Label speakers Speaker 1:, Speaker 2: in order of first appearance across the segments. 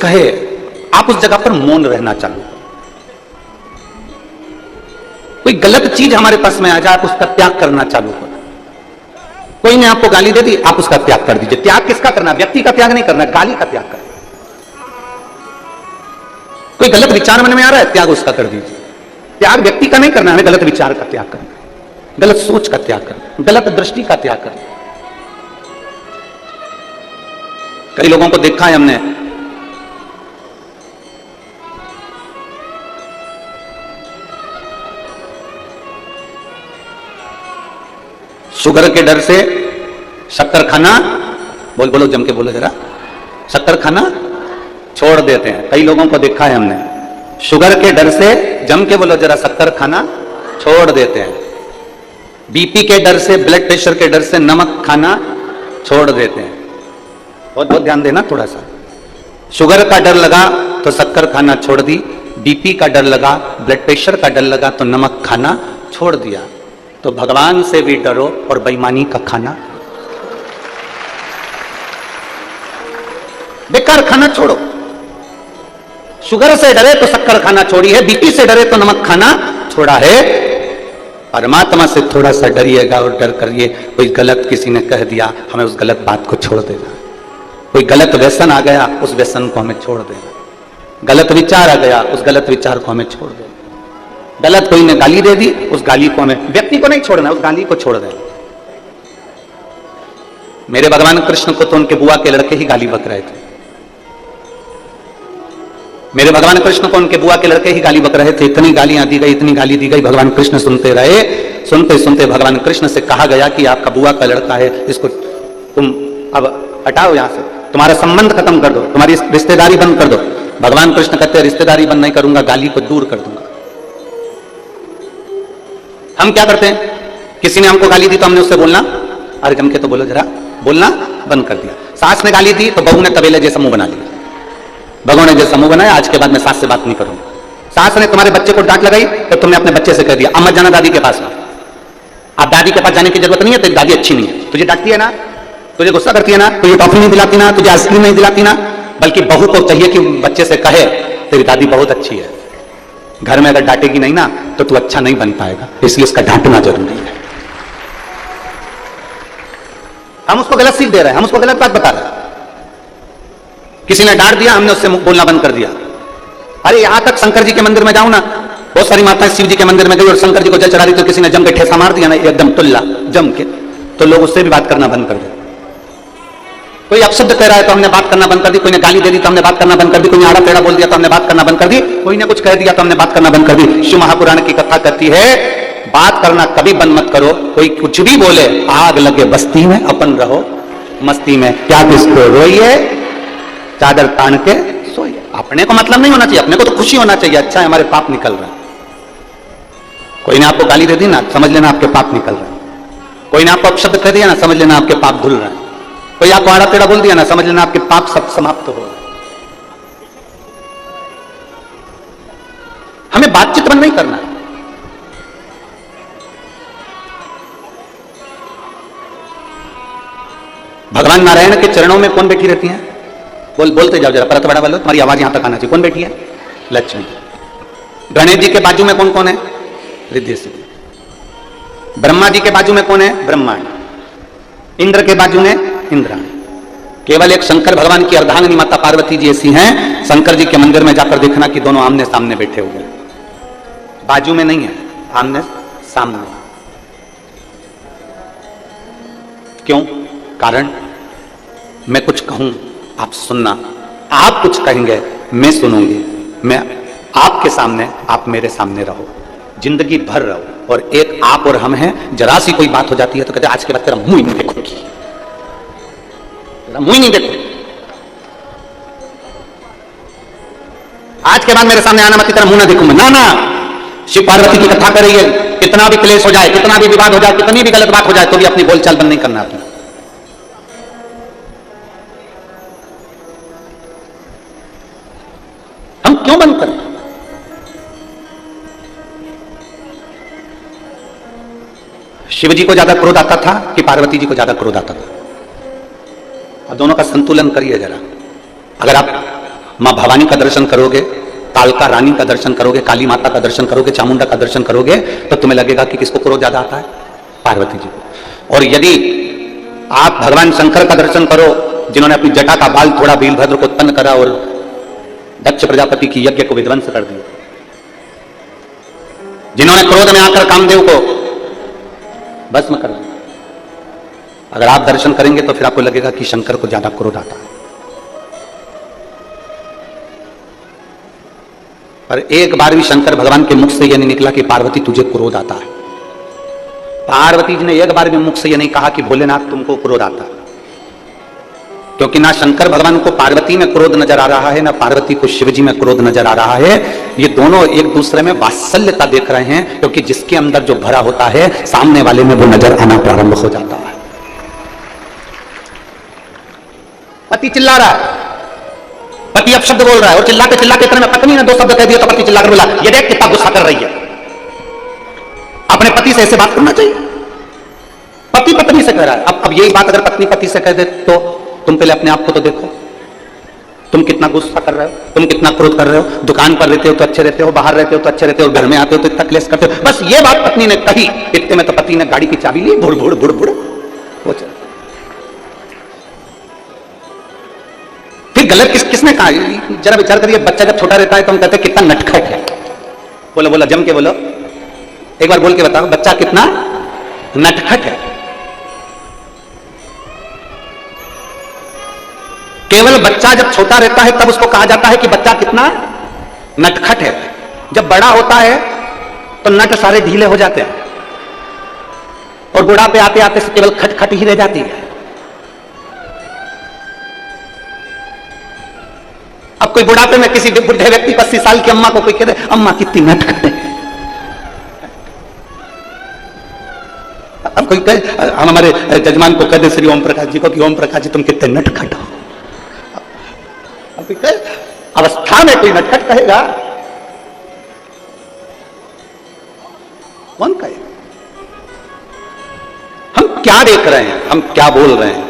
Speaker 1: कहे, आप उस जगह पर मौन रहना चालू करो। कोई गलत चीज हमारे पास में आ जाए, आप उसका त्याग करना चालू करो। कोई ने आपको गाली दे दी, आप उसका त्याग कर दीजिए। त्याग किसका करना? व्यक्ति का त्याग नहीं करना, गाली का त्याग करना। कोई गलत विचार मन में आ रहा है, त्याग उसका कर दीजिए। त्याग व्यक्ति का नहीं करना, हमें गलत विचार का त्याग करना, गलत सोच का त्याग करना, गलत दृष्टि का त्याग करना। कई लोगों को देखा है हमने, शुगर के डर से शक्कर खाना, बोलो जम के बोलो जरा, शक्कर खाना छोड़ देते हैं। कई लोगों को देखा है हमने, शुगर के डर से, जम के बोलो जरा, शक्कर खाना छोड़ देते हैं। बीपी के डर से, ब्लड प्रेशर के डर से नमक खाना छोड़ देते हैं। बहुत ध्यान देना थोड़ा सा। शुगर का डर लगा तो शक्कर खाना छोड़ दी, बीपी का डर लगा, ब्लड प्रेशर का डर लगा तो नमक खाना छोड़ दिया। तो भगवान से भी डरो और बेईमानी का खाना, बेकार खाना छोड़ो। शुगर से डरे तो शक्कर खाना छोड़ी है, बीपी से डरे तो नमक खाना छोड़ा है। परमात्मा से थोड़ा सा डरिएगा और डर करिए। कोई गलत किसी ने कह दिया, हमें उस गलत बात को छोड़ देना। कोई गलत व्यसन आ गया, उस व्यसन को हमें छोड़ देना। गलत विचार आ गया, उस गलत विचार को हमें छोड़ देना। गलत कोई ने गाली दे दी, उस गाली को हमें, व्यक्ति को नहीं छोड़ना, उस गाली को छोड़ देना। मेरे भगवान कृष्ण को तो उनके बुआ के लड़के ही गाली बक रहे थे। मेरे भगवान कृष्ण को उनके बुआ के लड़के ही गाली बक रहे थे। इतनी गालियां दी गई, इतनी गाली दी गई, भगवान कृष्ण सुनते रहे। सुनते सुनते भगवान कृष्ण से कहा गया कि आपका बुआ का लड़का है, इसको तुम अब हटाओ यहां से, तुम्हारा संबंध खत्म कर दो, तुम्हारी रिश्तेदारी बंद कर दो। भगवान कृष्ण कहते हैं रिश्तेदारी बंद नहीं करूंगा, गाली को दूर कर दूंगा। हम क्या करते हैं, किसी ने हमको गाली दी तो हमने उससे बोलना, अरे जम के तो बोलो जरा, बोलना बंद कर दिया। सास ने गाली दी तो बहू ने तबेले जैसा मुंह बना लिया। बहू ने जैसा मुंह बनाया, आज के बाद मैं सास से बात नहीं करूंगा। सास ने तुम्हारे बच्चे को डांट लगाई तो तुमने अपने बच्चे से कह दिया अब मत जाना दादी के पास में। अब दादी के पास जाने की जरूरत नहीं है, तेरी दादी अच्छी नहीं है, तुझे डांटती है ना, तुझे गुस्सा करती है ना, तुझे टॉफी नहीं दिलाती ना, तुझे आइसक्रीम नहीं दिलाती ना। बल्कि बहू को चाहिए कि बच्चे से कहे तेरी दादी बहुत अच्छी है। घर में अगर डांटेगी नहीं ना तो तू अच्छा नहीं बन पाएगा, इसलिए उसका डांटना जरूरी है। हम उसको गलत सीख दे रहे हैं, हम उसको गलत बात बता रहे हैं। किसी ने डांट दिया, हमने उससे बोलना बंद कर दिया। अरे यहां तक शंकर जी के मंदिर में जाऊं ना, बहुत सारी माताएं शिव जी के मंदिर में गई और शंकर जी को जल चढ़ा दी तो किसी ने जम के ठेसा मार दिया ना, एकदम टुल्ला जम के, तो लोग उससे भी बात करना बंद कर दिया। कोई अपशब्द कह रहा है तो हमने बात करना बंद कर दी, कोई ने गाली दे दी तो हमने बात करना बंद कर दी, कोई ने आड़ा टेढ़ा बोल दिया तो हमने बात करना बंद कर दी, कोई ने कुछ कह दिया तो हमने बात करना बंद कर दी। शिव महापुराण की कथा कहती है बात करना कभी बंद मत करो। कोई कुछ भी बोले, आग लगे बस्ती में, अपन रहो मस्ती में, क्या किसको रोइए, चादर तान के सोइए। अपने को मतलब नहीं होना चाहिए, अपने को तो खुशी होना चाहिए, अच्छा है हमारे पाप निकल रहे हैं। कोई ने आपको गाली दे दी ना, समझ लेना आपके पाप निकल रहे हैं। कोई ने आपको अपशब्द कह दिया ना, समझ लेना आपके पाप धुल रहे हैं। कोई आपको आड़ा टेढ़ा बोल दिया ना, समझ लेना आपके पाप सब समाप्त हो रहे हैं। हमें बातचीत बंद नहीं करना है। भगवान नारायण के चरणों में कौन बैठी रहती है? बोलते जाओ जरा, परत बड़ा वालों, तुम्हारी आवाज यहां तक आना चाहिए। कौन बैठी है? लक्ष्मी। गणेश जी के बाजू में कौन कौन है? रिद्धि सिद्धि। ब्रह्मा जी के बाजू में कौन है? ब्रह्मांड। इंद्र के बाजू में इंद्राणी। केवल एक शंकर भगवान की अर्धांगिनी माता पार्वती जी ऐसी हैं, शंकर जी के मंदिर में जाकर देखना कि दोनों आमने सामने बैठे हुए, बाजू में नहीं है, आमने सामने। क्यों? कारण मैं कुछ कहूं आप सुनना, आप कुछ कहेंगे मैं सुनूंगी, मैं आपके सामने, आप मेरे सामने रहो, जिंदगी भर रहो। और एक आप और हम हैं, जरा सी कोई बात हो जाती है तो कहते आज के बाद तेरा मुंह ही नहीं देखूंगी, तेरा मुंह ही नहीं देखूंगी, आज के बाद मेरे सामने आना मत, तेरा मुंह ना देखूंगा। ना ना, शिव पार्वती की कथा कर रही है, कितना भी क्लेश हो जाए, कितना भी विवाद हो जाए, कितनी भी गलत बात हो जाए, तो भी अपनी बोलचाल बंद नहीं करना अपना। हम क्यों बंद करें? शिव जी को ज्यादा क्रोध आता था कि पार्वती जी को ज्यादा क्रोध आता था? अब दोनों का संतुलन करिए जरा। अगर आप मां भवानी का दर्शन करोगे, कालका रानी का दर्शन करोगे, काली माता का दर्शन करोगे, चामुंडा का दर्शन करोगे, तो तुम्हें लगेगा कि किसको क्रोध ज्यादा आता है? पार्वती जी को। और यदि आप भगवान शंकर का दर्शन करो, जिन्होंने अपनी जटा का बाल थोड़ा वीरभद्र को उत्पन्न करा और दक्ष प्रजापति की यज्ञ को विध्वंस कर दिया, जिन्होंने क्रोध में आकर कामदेव को भस्म कर दिया, अगर आप दर्शन करेंगे तो फिर आपको लगेगा कि शंकर को ज्यादा क्रोध आता है। पर एक बार भी शंकर भगवान के मुख से यह नहीं निकला कि पार्वती तुझे क्रोध आता है। पार्वती जी ने एक बार भी मुख से यह नहीं कहा कि भोलेनाथ तुमको क्रोध आता है, क्योंकि ना शंकर भगवान को पार्वती में क्रोध नजर आ रहा है, ना पार्वती को शिवजी में क्रोध नजर आ रहा है। ये दोनों एक दूसरे में वात्सल्यता देख रहे हैं, क्योंकि जिसके अंदर जो भरा होता है सामने वाले में वो नजर आना प्रारंभ हो जाता है। पति चिल्ला रहा है, पति अब शब्द बोल रहा है और चिल्लाते चिल्लाते इतने में पत्नी ने दो शब्द कह दिए तो पति चिल्लाकर बोला, ये देख कितना गुस्सा कर रही है। अपने पति से ऐसे बात करना चाहिए? पति पत्नी से कह रहा है। अब यही बात अगर पत्नी पति से कह दे तो तुम पहले अपने आप को तो देखो, तुम कितना गुस्सा कर रहे हो, तुम कितना क्रोध कर रहे हो। दुकान पर रहते हो तो अच्छे रहते हो, बाहर रहते हो तो अच्छे रहते हो, घर में आते हो तो इतना क्लेश करते हो। बस ये बात पत्नी ने कही, इतने में तो पति ने गाड़ी की चाबी ली, भुड़ भुड़ भुड़ भुड़ वो चल। फिर गलत किसने कहा? जरा विचार करिए, बच्चा जब छोटा रहता है तो हम कहते हैं कितना नटखट है। बोलो बोलो, जम के बोलो, एक बार बोल के बताओ, बच्चा कितना नटखट है। केवल बच्चा जब छोटा रहता है तब उसको कहा जाता है कि बच्चा कितना नटखट है। जब बड़ा होता है तो नट सारे ढीले हो जाते हैं और बुढ़ापे आते आते से केवल खटखट ही रह जाती है। अब कोई बुढ़ापे में किसी बुढ़े व्यक्ति 80 साल की अम्मा को कोई कह दे, अम्मा कितनी नटखट है। अब कोई कहे, हम हमारे जजमान को कह दे श्री ओम प्रकाश जी को कि ओम प्रकाश जी तुम कितने नटखट हो। अवस्था में कोई नटखट कहेगा? कौन कहेगा? हम क्या देख रहे हैं, हम क्या बोल रहे हैं?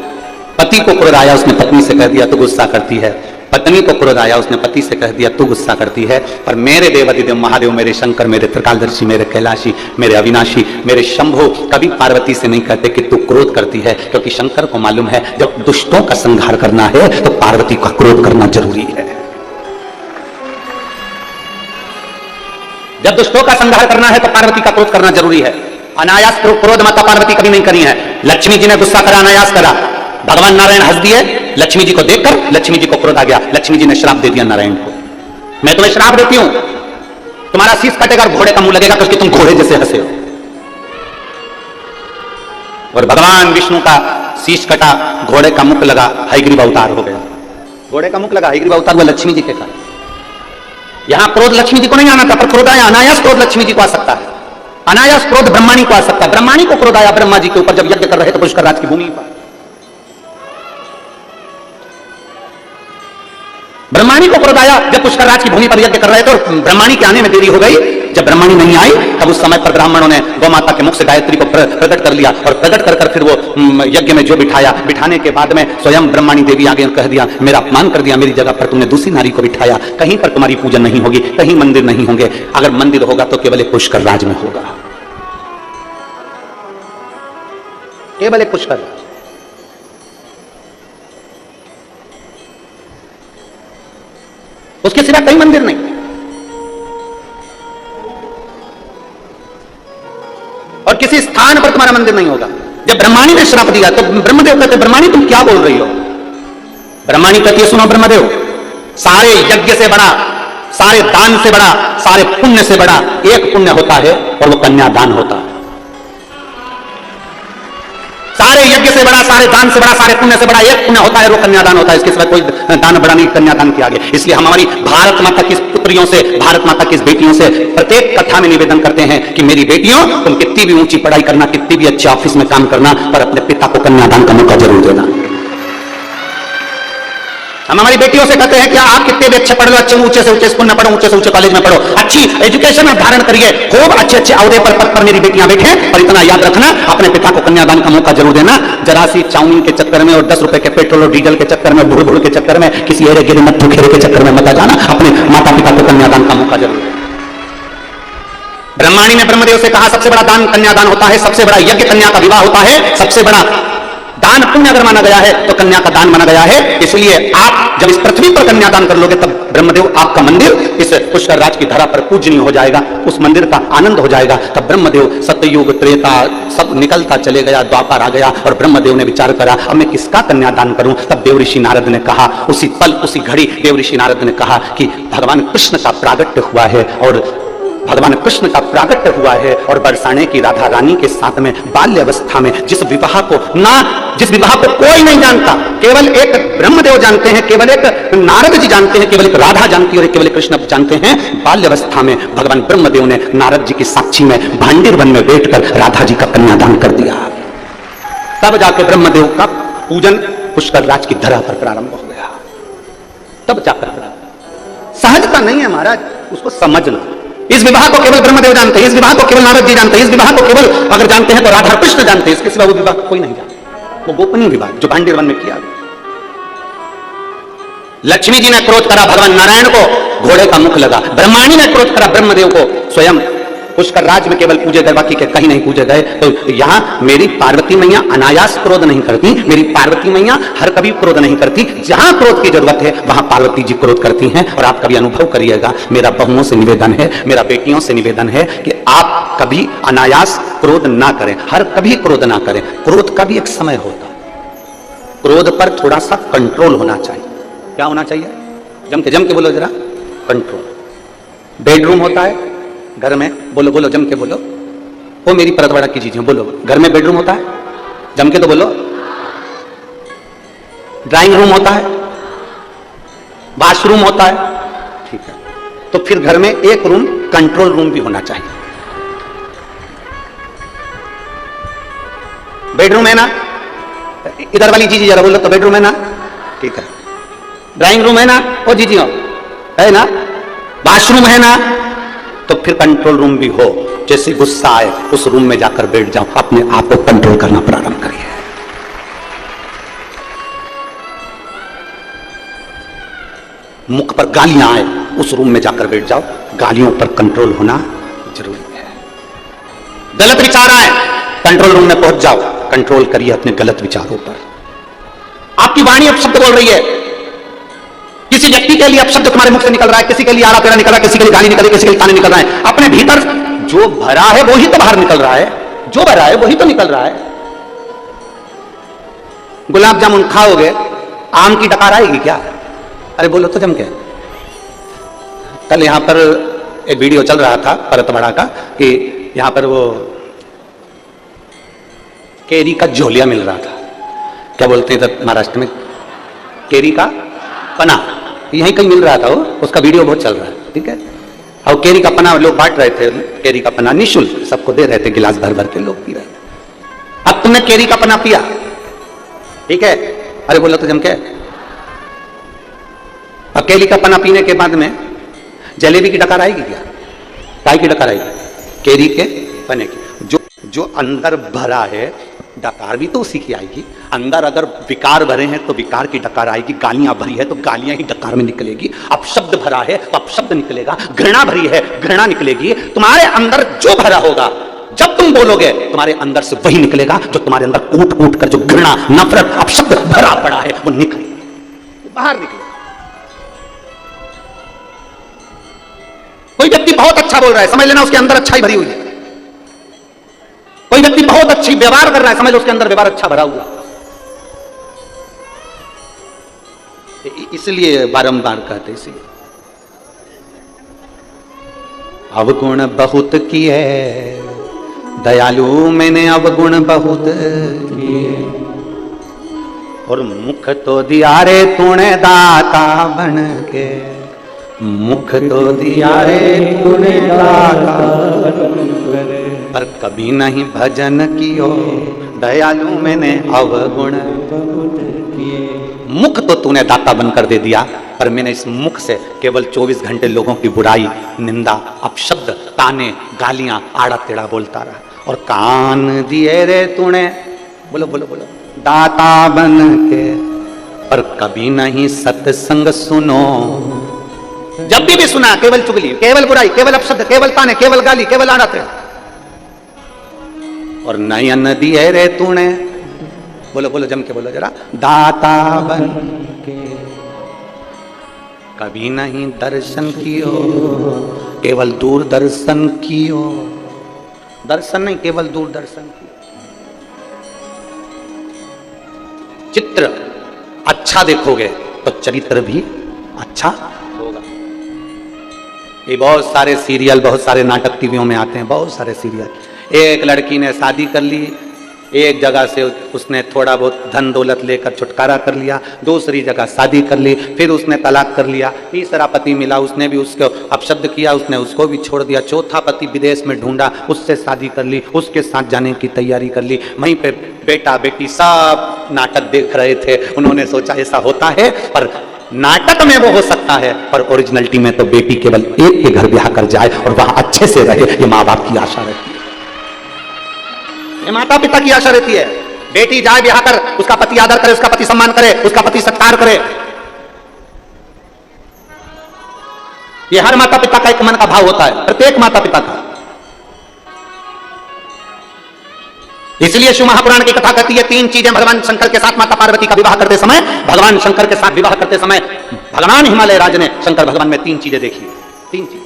Speaker 1: पति को क्रोध आया, उसने पत्नी से कह दिया तो गुस्सा करती है। पत्नी को क्रोध आया, उसने पति से कह दिया तो गुस्सा करती है। पर मेरे देवाधिदेव महादेव, मेरे शंकर, मेरे त्रिकालदर्शी, मेरे कैलाशी, मेरे अविनाशी, मेरे शंभु कभी पार्वती से नहीं कहते कि तू क्रोध करती है, क्योंकि शंकर को मालूम है जब दुष्टों का संहार करना है तो पार्वती का क्रोध करना जरूरी है। जब दुष्टों का संहार करना है तो पार्वती का क्रोध करना जरूरी है। अनायास क्रोध माता पार्वती कभी नहीं करी है। लक्ष्मी जी ने गुस्सा करा, अनायास करा, भगवान नारायण हंस दिए, लक्ष्मी जी को देखकर लक्ष्मी जी को क्रोध आ गया, लक्ष्मी जी ने श्राप दे दिया नारायण को, मैं तुम्हें श्राप देती हूं, तुम्हारा शीश कटेगा और घोड़े का मुंह लगेगा क्योंकि तुम घोड़े जैसे हंसे हो। और भगवान विष्णु का शीश कटा, घोड़े का मुख लगा, हयग्रीव अवतार हो गया। घोड़े का मुख लगा, हयग्रीव अवतार हुआ लक्ष्मी जी के कारण। यहां क्रोध लक्ष्मी जी को नहीं आना था, पर क्रोध आया, अनायास क्रोध लक्ष्मी जी को आ सकता है, अनायास क्रोध ब्रह्माणी को आ सकता है। ब्रह्माणी को क्रोध आया ब्रह्मा जी के ऊपर जब यज्ञ कर रहे थे पुष्कर राज की भूमि पर। ब्रह्माणी को क्रोध आया जब पुष्कर राज की भूमि पर यज्ञ कर रहे थे और ब्रह्माणी के आने में देरी हो गई। जब ब्रह्माणी नहीं आई तब उस समय पर ब्राह्मणों ने गौ माता के मुख से गायत्री को प्रकट कर लिया और प्रकट कर फिर वो यज्ञ में जो बिठाया, बिठाने के बाद में स्वयं ब्रह्माणी देवी आगे कह दिया, मेरा अपमान कर दिया, मेरी जगह पर तुमने दूसरी नारी को बिठाया, कहीं पर तुम्हारी पूजन नहीं होगी, कहीं मंदिर नहीं होंगे, अगर मंदिर होगा तो केवल एक पुष्कर राज में होगा, केवल एक पुष्कर राज। उसके सिवा कहीं मंदिर नहीं। और किसी स्थान पर तुम्हारा मंदिर नहीं होगा। जब ब्रह्माणी ने श्राप दिया तो ब्रह्मदेव कहते, ब्रह्माणी तुम क्या बोल रही हो? ब्रह्माणी कहती है, सुनो ब्रह्मदेव, सारे यज्ञ से बड़ा, सारे दान से बड़ा, सारे पुण्य से बड़ा एक पुण्य होता है और वो कन्यादान होता है। सारे यज्ञ से बड़ा, सारे दान से बड़ा, सारे पुण्य से बड़ा एक पुण्य होता है, वो कन्यादान होता है। इसके सिवा कोई दान बड़ा नहीं, कन्यादान के आगे। इसलिए हम हमारी भारत माता की पुत्रियों से, भारत माता की बेटियों से प्रत्येक कथा में निवेदन करते हैं कि मेरी बेटियों, तुम कितनी भी ऊंची पढ़ाई करना, कितनी भी अच्छे ऑफिस में काम करना, पर अपने पिता को कन्यादान का मौका जरूर देना। हम हमारी बेटियों से कहते हैं कि आप कितने भी अच्छे पढ़ लो, अच्छे ऊंचे से ऊंचे स्कूल में पढ़ो, ऊंचे से ऊंचे कॉलेज में पढ़ो, अच्छी एजुकेशन में धारण करिए, खूब अच्छे अच्छे अहदे पर पद पर मेरी बेटियां बैठे, और इतना याद रखना अपने पिता को कन्यादान का मौका जरूर देना। जरा सी चाउमीन के चक्कर में और 10 रुपए के पेट्रोल और डीजल के चक्कर में, भूड़ भूड़ के चक्कर में, किसी एरे गिरे नत्थु खेरे के चक्कर में मत जाना, अपने माता पिता को कन्यादान का मौका जरूर देना। ब्रह्माणी ने ब्रह्मदेव से कहा सबसे बड़ा दान कन्यादान होता है, सबसे बड़ा यज्ञ कन्या का विवाह होता है, सबसे बड़ा दान पुण्य अगर माना गया है तो कन्या का दान माना गया है। इसलिए आप जब इस पृथ्वी पर कन्यादान कर लोगे तब ब्रह्मदेव आपका मंदिर इस पुष्कर राज की धरा पर पूजनीय हो जाएगा, उस मंदिर का आनंद हो जाएगा। तब ब्रह्मदेव सत्ययुग त्रेता सब निकलता चले गया, द्वापर आ गया और ब्रह्मदेव ने विचार करा अब मैं किसका कन्यादान करूं। तब देवऋषि नारद ने कहा, उसी पल उसी घड़ी देवऋषि नारद ने कहा कि भगवान कृष्ण का प्रागट्य हुआ है, और भगवान कृष्ण का प्रागट्य हुआ है और बरसाने की राधा रानी के साथ में बाल्य अवस्था में जिस विवाह को कोई नहीं जानता, केवल एक ब्रह्मदेव जानते हैं, केवल एक नारद जी जानते हैं, केवल एक राधा जानती है और केवल कृष्ण जानते हैं। बाल्य अवस्था में भगवान ब्रह्मदेव ने नारद जी की साक्षी में भांडीर वन में बैठकर राधा जी का कन्यादान कर दिया। तब जाकर ब्रह्मदेव का पूजन पुष्कर राज की धरा पर प्रारंभ हो गया। तब जाकर सहजता नहीं है महाराज, उसको समझना। इस विवाह को केवल ब्रह्मदेव जानते हैं, इस विवाह को केवल नारद जी जानते हैं, इस विवाह को केवल अगर जानते हैं तो राधा कृष्ण जानते हैं, इसके सिवा वो विवाह कोई नहीं जानता। वो गोपनीय विवाह जो भांडीर वन में किया। लक्ष्मी जी ने क्रोध करा भगवान नारायण को, घोड़े का मुख लगा। ब्रह्माणी ने क्रोध करा ब्रह्मदेव को, स्वयं पुष्कर राज में केवल पूजे गए, बाकी के कहीं नहीं पूजे गए। तो यहां मेरी पार्वती मैया अनायास क्रोध नहीं करती, मेरी पार्वती मैया हर कभी क्रोध नहीं करती। जहां क्रोध की जरूरत है वहां पार्वती जी क्रोध करती हैं। और आप कभी अनुभव करिएगा, मेरा बहुओं से निवेदन है, मेरा बेटियों से निवेदन है कि आप कभी अनायास क्रोध ना करें, हर कभी क्रोध ना करें। क्रोध का भी एक समय होता है, क्रोध पर थोड़ा सा कंट्रोल होना चाहिए। क्या होना चाहिए? जम के बोलो जरा, कंट्रोल। बेडरूम होता है घर में, बोलो बोलो जम के बोलो, वो मेरी परतवाड़ा की चीजें बोलो। घर में बेडरूम होता है, जम के तो बोलो। ड्राइंग रूम होता है, वॉशरूम होता है, ठीक है। तो फिर घर में एक रूम कंट्रोल रूम भी होना चाहिए। बेडरूम है ना, इधर वाली चीज जरा बोलो तो बेडरूम है ना, ठीक है। ड्राइंग रूम है ना, ओ जी हो है ना, वॉशरूम है ना, तो फिर कंट्रोल रूम भी हो। जैसे गुस्सा आए उस रूम में जाकर बैठ जाओ, अपने आप को कंट्रोल करना प्रारंभ करिए। मुख पर गालियां आए उस रूम में जाकर बैठ जाओ, गालियों पर कंट्रोल होना जरूरी है। गलत विचार आए कंट्रोल रूम में पहुंच जाओ, कंट्रोल करिए अपने गलत विचारों पर। आपकी वाणी अब शब्द बोल रही है, किसी व्यक्ति के लिए अब शब्द तुम्हारे मुख से निकल रहा है, किसी के लिए आड़ा तेड़ा निकल रहा है, किसी के लिए गाली निकल रही है, किसी के लिए ताने निकल रहा है। अपने भीतर जो भरा है वो ही तो बाहर निकल रहा है, जो भरा है वही तो निकल रहा है। गुलाब जामुन खाओगे, आम की डकार आएगी क्या? अरे बोलो तो जम के। कल यहां पर एक वीडियो चल रहा था परतवाड़ा का कि यहां पर वो केरी का झोलिया मिल रहा था, क्या बोलते हैं महाराष्ट्र में, केरी का पना, यहीं कहीं मिल रहा था वो, उसका वीडियो बहुत चल रहा है, ठीक है। और केरी का पना लोग बांट रहे थे, केरी का पना निःशुल्क सबको दे रहे थे, गिलास भर भर के लोग पी रहे थे। अब तुमने केरी का पना पिया, ठीक है, अरे बोलो तो जम के। अब केरी का पना पीने के बाद में जलेबी की डकार आएगी क्या? काय की डकार आएगी? केरी के पने की। जो अंदर भरा है डकार भी तो उसी की आएगी। अंदर अगर विकार भरे हैं तो विकार की डकार आएगी, गालियां भरी है तो गालियां ही डकार में निकलेगी। अब शब्द भरा है तो अब शब्द निकलेगा, घृणा भरी है घृणा निकलेगी। तुम्हारे अंदर जो भरा होगा जब तुम बोलोगे तुम्हारे अंदर से वही निकलेगा, जो तुम्हारे अंदर कूट कूट कर जो घृणा नफरत अब शब्द भरा पड़ा है वो निकलेगा, बाहर निकलेगा। कोई व्यक्ति बहुत अच्छा बोल रहा है, समझ लेना उसके अंदर अच्छाई भरी हुई है। कोई व्यक्ति बहुत अच्छी व्यवहार कर रहा है, समझ लो उसके अंदर व्यवहार अच्छा भरा हुआ। इसलिए बारंबार कहते, इसलिए अवगुण बहुत किए दयालु मैंने अवगुण बहुत किए, और मुख तो दिया रे तूने दाता बन के, मुख तो दिया रे तूने दाता बन के, पर कभी नहीं भजन कियो दयालु मैंने अवगुण बहुत किए। मुख तो तूने दाता बनकर दे दिया, पर मैंने इस मुख से केवल 24 घंटे लोगों की बुराई, निंदा, अपशब्द, ताने, गालियां, आड़ा टेढ़ा बोलता रहा। और कान दिए रे तूने, बोलो बोलो बोलो, दाता बन के, पर कभी नहीं सत्संग सुनो। जब भी सुना केवल चुगली, केवल बुराई, केवल अपशब्द, केवल ताने, केवल गाली, केवल आड़ा टेढ़ा। और नयन दिए रे तूने, बोलो बोलो जम के बोलो जरा, दाता बन के, कभी नहीं दर्शन कियो, केवल दूरदर्शन कियो। दर्शन नहीं, केवल दूरदर्शन कियो। चित्र अच्छा देखोगे तो चरित्र भी अच्छा होगा। ये बहुत सारे सीरियल, बहुत सारे नाटक टीवियों में आते हैं, बहुत सारे सीरियल। एक लड़की ने शादी कर ली, एक जगह से उसने थोड़ा बहुत धन दौलत लेकर छुटकारा कर लिया, दूसरी जगह शादी कर ली, फिर उसने तलाक कर लिया, तीसरा पति मिला, उसने भी उसको अपशब्द किया, उसने उसको भी छोड़ दिया, चौथा पति विदेश में ढूंढा, उससे शादी कर ली, उसके साथ जाने की तैयारी कर ली। वहीं पे बेटा बेटी सब नाटक देख रहे थे। उन्होंने सोचा ऐसा होता है, पर नाटक में वो हो सकता है, पर ओरिजिनलिटी में तो बेटी केवल एक के घर ब्याह कर जाए और वहां अच्छे से रहे, ये माँ बाप की आशा रहती है, ये माता पिता की आशा रहती है। बेटी जाए ब्याह कर, उसका पति आदर करे, उसका पति सम्मान करे, उसका पति सत्कार करे। ये हर माता पिता का एक मन का भाव होता है, प्रत्येक माता पिता का। इसलिए शिव महापुराण की कथा कहती है, तीन चीजें भगवान शंकर के साथ माता पार्वती का विवाह करते समय, भगवान शंकर के साथ विवाह करते समय भगवान हिमालय राज ने शंकर भगवान में तीन चीजें देखी। तीन चीज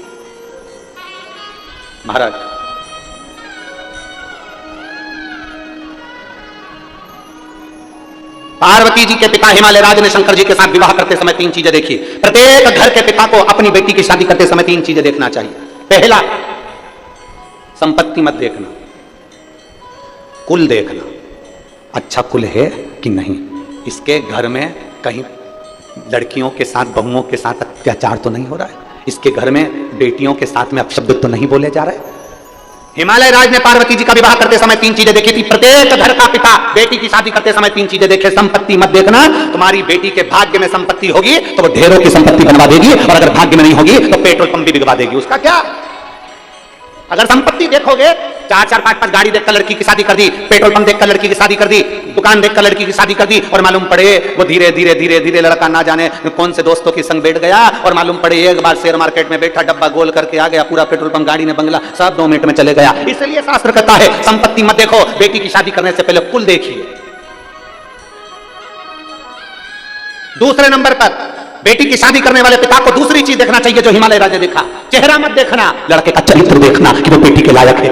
Speaker 1: महाराज, पार्वती जी के पिता हिमालय राज ने शंकर जी के साथ विवाह करते समय तीन चीजें देखी। प्रत्येक घर के पिता को अपनी बेटी की शादी करते समय तीन चीजें देखना चाहिए। पहला, संपत्ति मत देखना, कुल देखना, अच्छा कुल है कि नहीं, इसके घर में कहीं लड़कियों के साथ, बहुओं के साथ अत्याचार तो नहीं हो रहा है, इसके घर में बेटियों के साथ में अपशब्द तो नहीं बोले जा रहे। हिमालय राज ने पार्वती जी का विवाह करते समय तीन चीजें देखी थी। प्रत्येक घर का पिता बेटी की शादी करते समय तीन चीजें देखे। संपत्ति मत देखना, तुम्हारी बेटी के भाग्य में संपत्ति होगी तो वो ढेरों की संपत्ति बनवा देगी, और अगर भाग्य में नहीं होगी तो पेट्रोल पंप भी बिगवा देगी, उसका क्या। अगर संपत्ति देखोगे, 4-4, 5-5 गाड़ी देखकर लड़की की शादी कर दी, पेट्रोल पंप देखकर लड़की की शादी कर दी, दुकान देखकर लड़की की शादी कर दी, और मालूम पड़े वो धीरे धीरे धीरे धीरे लड़का ना जाने कौन से दोस्तों के संग बैठ गया, और मालूम पड़े एक बार शेयर मार्केट में बैठा, डब्बा गोल करके आ गया, पूरा पेट्रोल पंप, गाड़ी ने बंगला सब 2 मिनट में चले गया। इसलिए शास्त्र कहता है संपत्ति मत देखो, बेटी की शादी करने से पहले कुल देखिए। दूसरे नंबर पर बेटी की शादी करने वाले पिता को दूसरी चीज देखना चाहिए जो हिमालय राज ने देखा। चेहरा मत देखना, लड़के का चरित्र देखना कि वो बेटी के लायक है।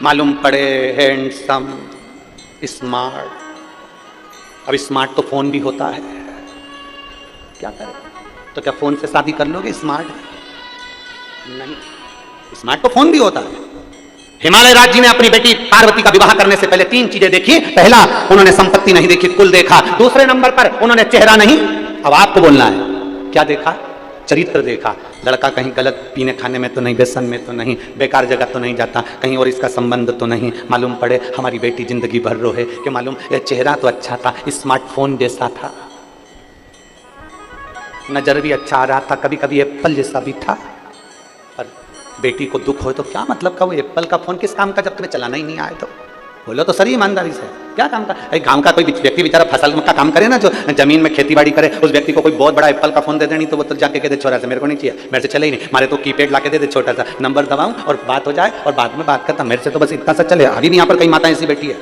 Speaker 1: मालूम पड़े हैंडसम, स्मार्ट। अब स्मार्ट तो फोन भी होता है, क्या करें, तो क्या फोन से शादी कर लोगे स्मार्ट? नहीं, स्मार्ट तो फोन भी होता है। हिमालय राज जी ने अपनी बेटी पार्वती का विवाह करने से पहले तीन चीजें देखी। पहला, उन्होंने संपत्ति नहीं देखी, कुल देखा। दूसरे नंबर पर उन्होंने चेहरा नहीं, अब आपको बोलना है क्या देखा, चरित्र देखा। लड़का कहीं गलत पीने खाने में तो नहीं, व्यसन में तो नहीं, बेकार जगह तो नहीं जाता, कहीं और इसका संबंध तो नहीं। मालूम पड़े हमारी बेटी जिंदगी भर रोहे कि मालूम ये चेहरा तो अच्छा था, स्मार्टफोन जैसा था, नजर भी अच्छा आ रहा था, कभी कभी एप्पल जैसा भी था। पर बेटी को दुख हो तो क्या मतलब का, वो एप्पल का फोन किस काम का जब तुम्हें चलाना ही नहीं आए तो बोलो तो सही ईमानदारी से, क्या काम का। गांव का कोई व्यक्ति बेचारा फसल का काम करे ना, जो जमीन में खेती बाड़ी करे, उस व्यक्ति को कोई बहुत बड़ा एप्पल का फोन दे देनी तो वो तो जाके कह दे छोरा से मेरे को नहीं चाहिए, मेरे से चले ही नहीं, मारे तो कीपैड ला के दे दे, छोटा सा नंबर दबाऊं और बात हो जाए और बाद में बात करता, मेरे से तो बस इतना सा चले। अभी भी यहाँ पर कई माताएं ऐसी बैठी है,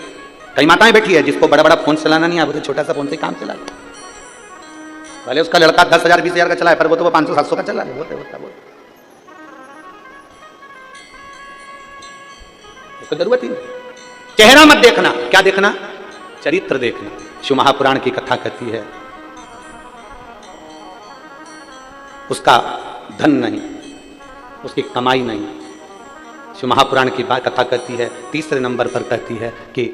Speaker 1: कई माताएं बैठी है जिसको बड़ा बड़ा फोन चलाना नहीं आए, तो छोटा सा फोन से काम चला, भले उसका लड़का 10,000 20,000 का चला है, पर वो तो 500-700 का चला है। उसको जरूरत ही नहीं। चेहरा मत देखना, क्या देखना, चरित्र देखना। शिव महापुराण की कथा कहती है उसका धन नहीं, उसकी कमाई नहीं। शिव महापुराण की बात कथा कहती है, तीसरे नंबर पर कहती है कि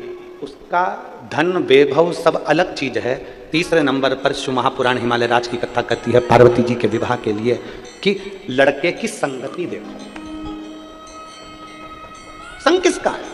Speaker 1: उसका धन वैभव सब अलग चीज है। तीसरे नंबर पर शिव महापुराण हिमालय राज की कथा कहती है पार्वती जी के विवाह के लिए कि लड़के की संगति देखो, संग किसका है।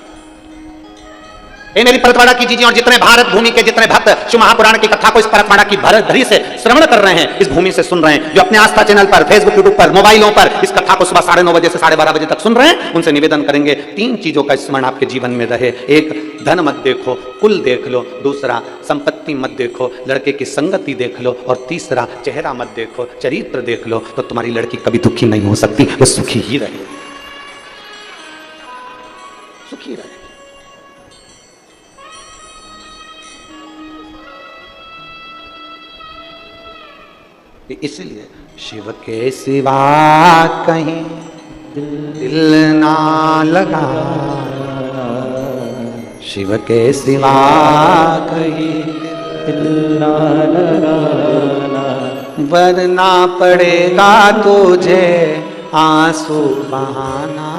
Speaker 1: ये मेरी परतवाड़ा की चीजें और जितने भारत भूमि के जितने भक्त शिव महापुराण की कथा को इस परतवाड़ा की भरी से श्रवण कर रहे हैं, इस भूमि से सुन रहे हैं, जो अपने आस्था चैनल पर, फेसबुक, यूट्यूब पर, मोबाइलों पर इस कथा को सुबह 9:30 बजे से 12:30 बजे तक सुन रहे हैं, उनसे निवेदन करेंगे 3 चीजों का स्मरण आपके जीवन में रहे। एक, धन मत देखो, कुल देख लो। दूसरा, संपत्ति मत देखो, लड़के की संगति देख लो। और तीसरा, चेहरा मत देखो, चरित्र देख लो, तो तुम्हारी लड़की कभी दुखी नहीं हो सकती, वो सुखी ही रहेगी, सुखी रहेगी। इसलिए शिव के सिवा कहीं दिल ना लगा, शिव के सिवा कहीं दिल ना लगाना, वरना पड़ेगा तुझे आंसू बहाना,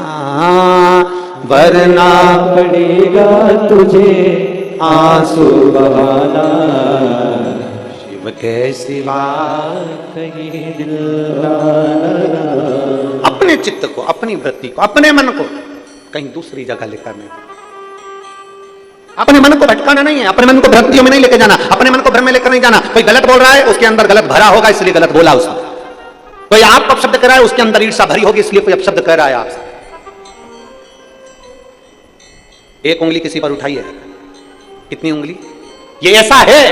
Speaker 1: वरना पड़ेगा तुझे आंसू बहाना, शिव के सिवा कहीं दिल ना लगाना। अपने चित्त को, अपनी वृत्ति को, अपने मन को कहीं दूसरी जगह लेकर नहीं, अपने मन को भटकाना नहीं है, अपने मन को भ्रांतियों में नहीं लेके जाना, अपने मन को भ्रम में लेकर नहीं जाना। कोई गलत बोल रहा है, उसके अंदर गलत भरा होगा इसलिए गलत बोला उसने। कोई आप अपशब्द कर रहा है, उसके अंदर ईर्ष्या भरी होगी इसलिए कोई अपशब्द कह रहा है आपसे। एक उंगली किसी पर उठाई है, कितनी उंगली? ये ऐसा है,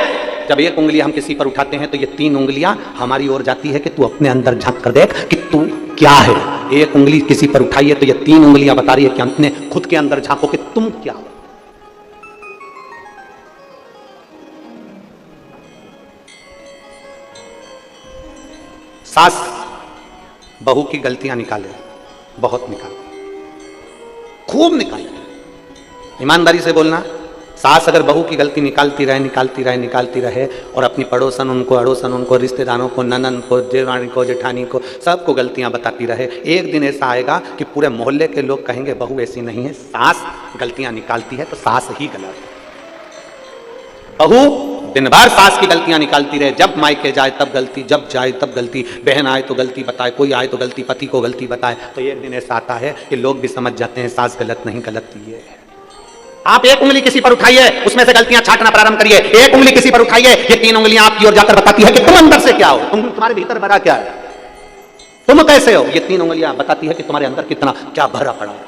Speaker 1: जब एक उंगली हम किसी पर उठाते हैं तो ये 3 उंगलियां हमारी ओर जाती है कि तू अपने अंदर झांक कर देख कि तू क्या है। एक उंगली किसी पर उठाई है तो ये 3 उंगलियां बता रही है कि अपने खुद के अंदर झांको कि तुम क्या हो। सास बहू की गलतियां निकाले, बहुत निकाले, खूब निकाले। ईमानदारी से बोलना, सास अगर बहू की गलती निकालती रहे और अपनी पड़ोसन उनको, अड़ोसन उनको, रिश्तेदारों को, ननन को, जेवानी को, जेठानी को, सबको गलतियां बताती रहे, एक दिन ऐसा आएगा कि पूरे मोहल्ले के लोग कहेंगे बहू ऐसी नहीं है, सास गलतियां निकालती है तो सास ही गलत है। बहू दिन भर सास की गलतियां निकालती रहे, जब मायके जाए तब गलती, जब जाए तब गलती, बहन आए तो गलती बताए, कोई आए तो गलती, पति को गलती बताए, तो एक दिन ऐसा आता है कि लोग भी समझ जाते हैं सास गलत नहीं, गलत ये है। आप एक उंगली किसी पर उठाइए, उसमें से गलतियां छांटना प्रारंभ करिए। एक उंगली किसी पर उठाइए, ये 3 उंगलियां आपकी ओर जाकर बताती है कि तुम अंदर से क्या हो, तुम्हारे भीतर भरा क्या है, तुम कैसे हो। ये 3 उंगलियां बताती है कि तुम्हारे अंदर कितना क्या भरा पड़ा है।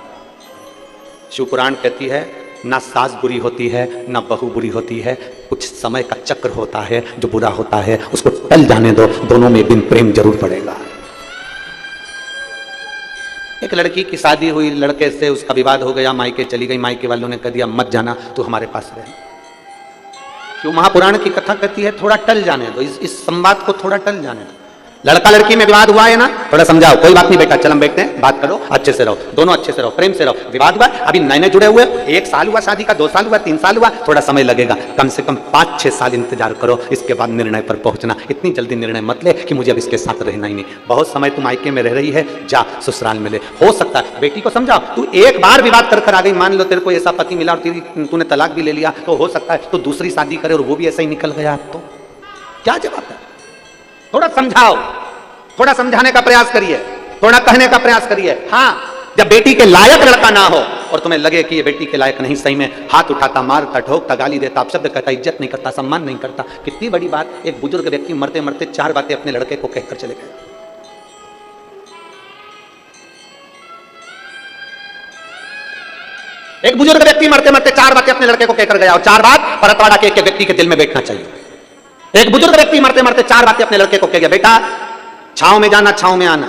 Speaker 1: शिव पुराण कहती है ना सास बुरी होती है ना बहू बुरी होती है, कुछ समय का चक्र होता है जो बुरा होता है, उसको टल जाने दो, दोनों में एक दिन प्रेम जरूर पड़ेगा। एक लड़की की शादी हुई, लड़के से उसका विवाद हो गया, मायके चली गई, मायके वालों ने कह दिया मत जाना, तू हमारे पास रहे। शिव महापुराण की कथा कहती है थोड़ा टल जाने दो, इस संवाद को थोड़ा टल जाने दो। लड़का लड़की में विवाद हुआ है ना, थोड़ा समझाओ, कोई बात नहीं बेटा, चल हम बैठते हैं, बात करो, अच्छे से रहो, दोनों अच्छे से रहो, प्रेम से रहो। विवाद हुआ, अभी नए नए जुड़े हुए, 1 साल हुआ शादी का, 2 साल हुआ, 3 साल हुआ, थोड़ा समय लगेगा, कम से कम 5-6 साल इंतजार करो, इसके बाद निर्णय पर पहुंचना। इतनी जल्दी निर्णय मत ले कि मुझे अब इसके साथ रहना ही नहीं। बहुत समय तुम मायके में रह रही है, जा ससुराल में ले। हो सकता है बेटी को समझाओ, तू एक बार विवाद कर आ गई, मान लो तेरे को ऐसा पति मिला और तूने तलाक भी ले लिया, तो हो सकता है तो दूसरी शादी करे और वो भी ऐसा ही निकल गया, तो क्या जवाब है? थोड़ा समझाओ, थोड़ा समझाने का प्रयास करिए, थोड़ा कहने का प्रयास करिए। हाँ, जब बेटी के लायक लड़का ना हो और तुम्हें लगे कि ये बेटी के लायक नहीं, सही में हाथ उठाता, मारता, ठोकता, गाली देता, अपशब्द कहता, इज्जत नहीं करता, सम्मान नहीं करता। कितनी बड़ी बात, एक बुजुर्ग व्यक्ति मरते मरते 4 बातें अपने लड़के को कहकर चले गए। एक बुजुर्ग व्यक्ति मरते मरते 4 बातें अपने लड़के को कहकर गया, और 4 बात परतवाड़ा के एक व्यक्ति के दिल में बैठना चाहिए। एक बुजुर्ग व्यक्ति मरते मरते 4 बातें अपने लड़के को कह गया, बेटा छांव में जाना, छांव में आना,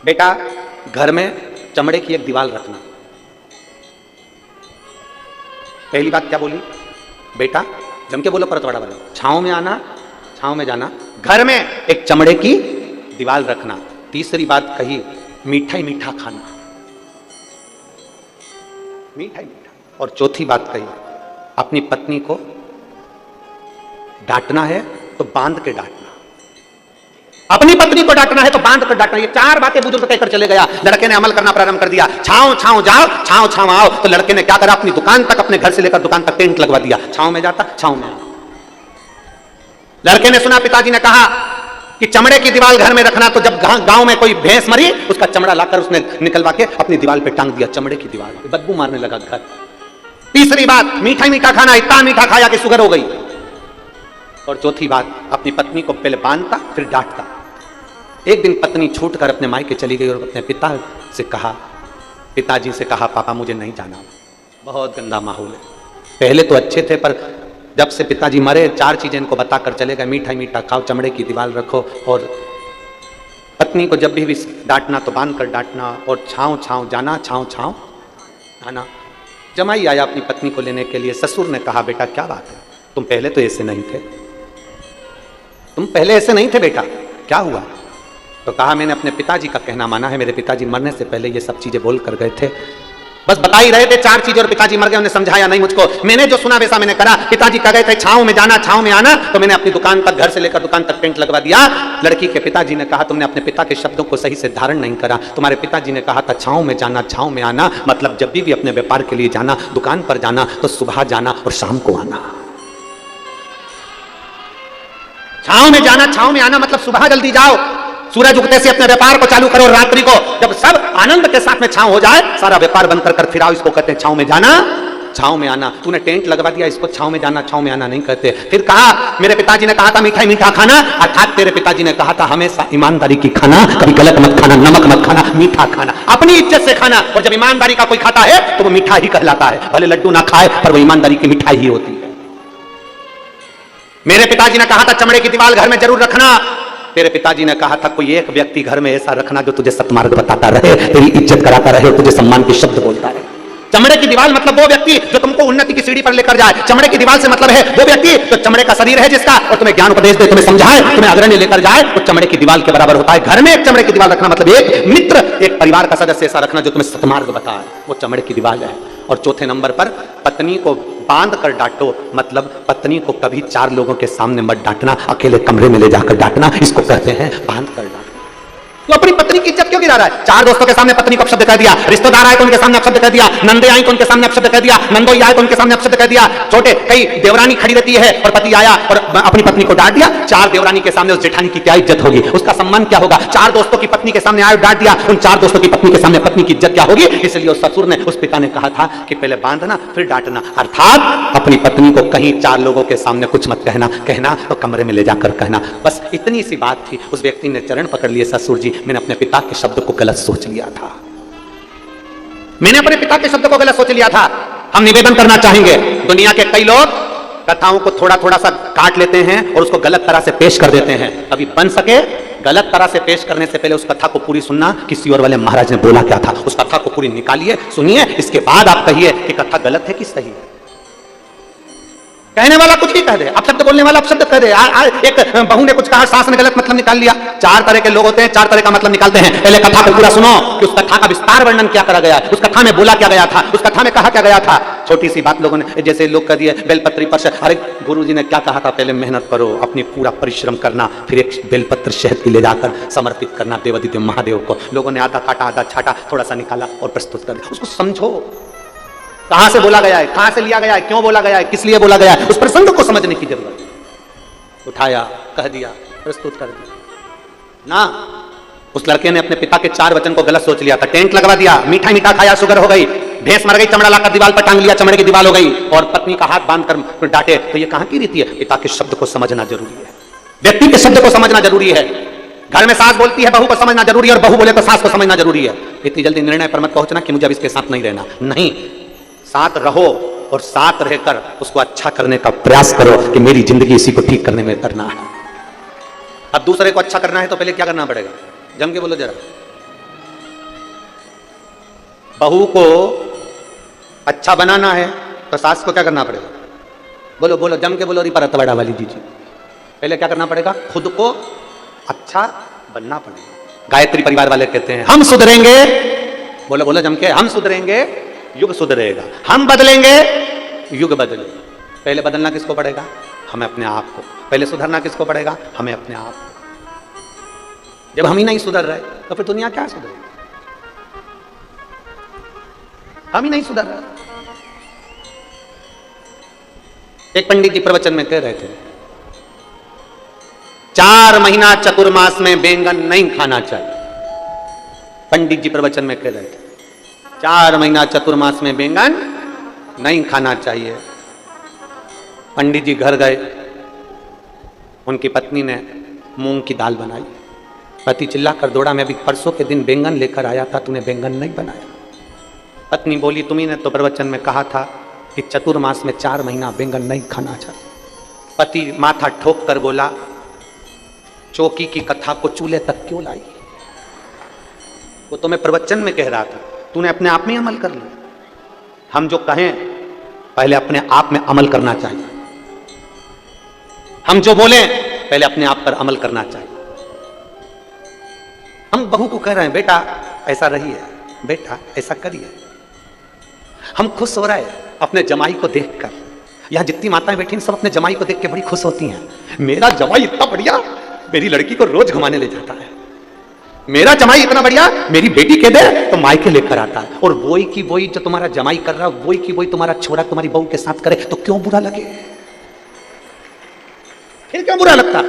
Speaker 1: बेटा घर में चमड़े की एक दीवार रखना। पहली बात क्या बोली? बेटा जम के बोलो परतवाड़ा वाले, छांव में आना, छांव में जाना, घर में एक चमड़े की दीवार रखना। तीसरी बात कही मीठा ही मीठा खाना, मीठा ही मीठा। और चौथी बात कही अपनी पत्नी को डांटना है तो बांध के डांटना, अपनी पत्नी को डांटना है तो बांध कर डांटना। ये 4 बातें बुजुर्ग कहकर चले गया। लड़के ने अमल करना प्रारंभ कर दिया। छांव छांव जाओ, छांव छांव आओ। तो लड़के ने क्या करा, अपनी दुकान तक, अपने घर से लेकर दुकान तक टेंट लगवा दिया। छांव में जाता, छांव में आओ। लड़के ने सुना पिताजी ने कहा कि चमड़े की दीवार घर में रखना। तो जब गांव में कोई भैंस मरी, उसका चमड़ा लाकर उसने निकलवा के अपनी दीवार पे टांग दिया, चमड़े की दीवार, बदबू मारने लगा घर। तीसरी बात, मीठा मीठा खाना, इतना मीठा खाया कि शुगर हो गई। और चौथी बात, अपनी पत्नी को पहले बांधता फिर डांटता। एक दिन पत्नी छूटकर अपने मायके चली गई और अपने पिताजी से कहा पापा मुझे नहीं जाना। बहुत गंदा माहौल है। पहले तो अच्छे थे, पर जब से पिताजी मरे 4 चीजें इनको बताकर चले गए, मीठा मीठा खाओ, चमड़े की दीवार रखो, और पत्नी को जब भी डांटना तो बांध कर डांटना, और छाँव छाँव जाना, छाँव छाँव आना। जमाई आया अपनी पत्नी को लेने के लिए। ससुर ने कहा बेटा क्या बात है, तुम पहले तो ऐसे नहीं थे, तुम पहले ऐसे नहीं थे बेटा, क्या हुआ? तो कहा मैंने अपने पिताजी का कहना माना है, मेरे पिताजी मरने से पहले ये सब चीजें बोल कर गए थे। बस बता ही रहे थे 4 चीजें और पिताजी मर गए, उन्हें समझाया नहीं मुझको। मैंने जो सुना वैसा मैंने करा। पिताजी कह गए थे छांव में जाना, छांव में आना, तो मैंने अपनी दुकान तक, घर से लेकर दुकान तक टेंट लगवा दिया। लड़की के पिताजी ने कहा तुमने अपने पिता के शब्दों को सही से धारण नहीं करा। तुम्हारे पिताजी ने कहा था छांव में जाना, छांव में आना, मतलब जब भी अपने व्यापार के लिए जाना, दुकान पर जाना तो सुबह जाना और शाम को आना। छांव में जाना, छांव में आना मतलब सुबह जल्दी जाओ, सूरज उगते से अपने व्यापार को चालू करो, रात्रि को जब सब आनंद के साथ में छांव हो जाए, सारा व्यापार बंद कर फिर आओ। इसको कहते हैं छांव में जाना, छांव में आना। तूने टेंट लगवा दिया, इसको छांव में जाना, छांव में आना नहीं कहते। फिर कहा मेरे पिताजी ने कहा था मीठा मीठा खाना, अर्थात तेरे पिताजी ने कहा था हमेशा ईमानदारी की खाना, कभी गलत मत खाना, नमक मत खाना, मीठा खाना, अपनी इज्जत से खाना। और जब ईमानदारी का कोई खाता है तो वो मीठा ही कहलाता है, भले लड्डू ना खाए पर वो ईमानदारी की मिठाई ही होती है। मेरे पिताजी ने कहा था चमड़े की दीवार घर में जरूर रखना। तेरे पिताजी ने कहा था कोई एक व्यक्ति घर में ऐसा रखना जो तुझे सत्मार्ग बताता रहे, तेरी इज्जत कराता रहे और तुझे सम्मान के शब्द बोलता रहे। चमड़े की दीवार मतलब वो व्यक्ति जो तुमको उन्नति की सीढ़ी पर लेकर जाए। चमड़े की दीवार से मतलब है वो व्यक्ति जो चमड़े का शरीर है जिसका, और तुम्हें ज्ञान उपदेश दे, तुम्हें समझाए, तुम्हें अग्रणी लेकर जाए, वो चमड़े की दीवार के बराबर होता है। घर में एक चमड़े की दीवार रखना मतलब एक मित्र, एक परिवार का सदस्य ऐसा रखना जो तुम्हें सत्मार्ग बताए, वो चमड़े की दीवार है। और चौथे नंबर पर पत्नी को बांध कर डांटो, मतलब पत्नी को कभी 4 लोगों के सामने मत डांटना, अकेले कमरे में ले जाकर डांटना, इसको कहते हैं बांध कर डांटना। तो अपनी पत्नी की इज्जत क्यों गिरा रहा है? 4 दोस्तों के सामने पत्नी को अपशब्द कह दिया, रिश्तेदार आए तो उनके सामने अपशब्द कह दिया, नंदे आई तो उनके सामने अपशब्द कह दिया, नंदोई आए तो उनके सामने अपशब्द कह दिया, छोटे कई देवरानी खड़ी रहती है और पति आया और अपनी पत्नी को डांट दिया। 4 देवरानी के सामने उस जेठानी की क्या इज्जत होगी, उसका सम्मान क्या होगा? 4 दोस्तों की पत्नी के सामने आए डांट दिया, उन 4 दोस्तों की पत्नी के सामने पत्नी की इज्जत क्या होगी? इसलिए उस ससुर ने, उस पिता ने कहा था कि पहले बांधना फिर डांटना, अर्थात अपनी पत्नी को कहीं 4 लोगों के सामने कुछ मत कहना तो कमरे में ले जाकर कहना। बस इतनी सी बात थी। उस व्यक्ति ने चरण पकड़ लिए, ससुर जी मैंने अपने पिता के शब्द को गलत सोच लिया था, मैंने अपने पिता के शब्द को गलत सोच लिया था। हम निवेदन करना चाहेंगे, दुनिया के कई लोग कथाओं को थोड़ा थोड़ा सा काट लेते हैं और उसको गलत तरह से पेश कर देते हैं। अभी बन सके गलत तरह से पेश करने से पहले उस कथा को पूरी सुनना, किसी और वाले महाराज ने बोला क्या था, उस कथा को पूरी निकालिए, सुनिए, इसके बाद आप कहिए कि कथा गलत है कि सही है। कहने वाला कुछ भी कह दे, अपशब्द बोलने वाला अपशब्द कह दे। एक बहू ने कुछ कहा, सास ने गलत मतलब निकाल लिया। 4 तरह के लोग होते हैं, 4 तरह का मतलब निकालते हैं। पहले कथा को पूरा सुनो कि उस कथा का विस्तार वर्णन क्या करा गया, उस कथा में बोला क्या गया था, उस कथा में कहा क्या गया था। छोटी सी बात लोगों ने, जैसे लोग कह दिए बेलपत्री पर, अरे गुरुजी ने क्या कहा था, पहले मेहनत करो, अपनी पूरा परिश्रम करना, फिर एक बेलपत्र शहद की ले जाकर समर्पित करना देवादिदेव महादेव को। लोगों ने आधा काटा, आधा छाटा, थोड़ा सा निकाला और प्रस्तुत कर दिया। उसको समझो, कहां से बोला गया है, कहां से लिया गया है, क्यों बोला गया है, किस लिए बोला गया है, उस प्रसंग को समझने की जरूरत है। उठाया, कह दिया, प्रस्तुत कर दिया ना। उस लड़के ने अपने पिता के 4 वचन को गलत सोच लिया था, टेंट लगवा दिया, मीठा मीठा खाया, शुगर हो गई, भैंस मर गई, चमड़ा लाकर दीवार पर टांग लिया, चमड़े की दीवार हो गई, और पत्नी का हाथ बांधकर डांटे। तो ये कहां की रीति है? पिता के शब्द को समझना जरूरी है, व्यक्ति के शब्द को समझना जरूरी है। घर में सास बोलती है, बहू को समझना जरूरी है, और बहू बोले तो सास को समझना जरूरी है। इतनी जल्दी निर्णय पर मत पहुंचना कि मुझे अब इसके साथ नहीं रहना, नहीं, साथ रहो और साथ रहकर उसको अच्छा करने का प्रयास करो कि मेरी जिंदगी इसी को ठीक करने में करना है। अब दूसरे को अच्छा करना है तो पहले क्या करना पड़ेगा? जम के बोलो जरा। बहू को अच्छा बनाना है तो सास को क्या करना पड़ेगा? बोलो बोलो, जम के बोलो, रिपरतवाड़ा वाली जी। पहले क्या करना पड़ेगा? खुद को अच्छा बनना पड़ेगा। गायत्री परिवार वाले कहते हैं हम सुधरेंगे, बोलो बोलो जम के, हम सुधरेंगे युग सुधरेगा, हम बदलेंगे युग बदलेगा। पहले बदलना किसको पड़ेगा? हमें अपने आप को। पहले सुधरना किसको पड़ेगा? हमें अपने आप को। जब हम ही नहीं सुधर रहे तो फिर दुनिया क्या सुधरेगी? हम ही नहीं सुधर रहे। एक पंडित जी प्रवचन में कह रहे थे 4 महीना चतुर्मास में बैंगन नहीं खाना चाहिए। पंडित जी प्रवचन में कह रहे थे 4 महीना चतुर्मास में बैंगन नहीं खाना चाहिए। पंडित जी घर गए, उनकी पत्नी ने मूंग की दाल बनाई। पति चिल्ला कर दौड़ा, मैं अभी परसों के दिन बैंगन लेकर आया था, तूने बैंगन नहीं बनाया। पत्नी बोली, तुम्ही ने तो प्रवचन में कहा था कि चतुर्मास में 4 महीना बैंगन नहीं खाना चाहिए। पति माथा ठोक कर बोला, चौकी की कथा को चूल्हे तक क्यों लाई? वो तो मैं प्रवचन में कह रहा था, तूने अपने आप में अमल कर लिया। हम जो कहें पहले अपने आप में अमल करना चाहिए। हम जो बोलें पहले अपने आप पर अमल करना चाहिए। हम बहू को कह रहे हैं, बेटा ऐसा रहिए, बेटा ऐसा करिए। हम खुश हो रहे हैं अपने जमाई को देखकर। यहां जितनी माताएं बैठी हैं सब अपने जमाई को देख के बड़ी खुश होती हैं। मेरा जमाई इतना बढ़िया, मेरी लड़की को रोज घुमाने ले जाता है। मेरा जमाई इतना बढ़िया, मेरी बेटी कह दे तो मायके लेकर आता है। और वही की वही जो तुम्हारा जमाई कर रहा है, वही की वही तुम्हारा छोरा तुम्हारी बहू के साथ करे तो क्यों बुरा लगे? फिर क्यों बुरा लगता?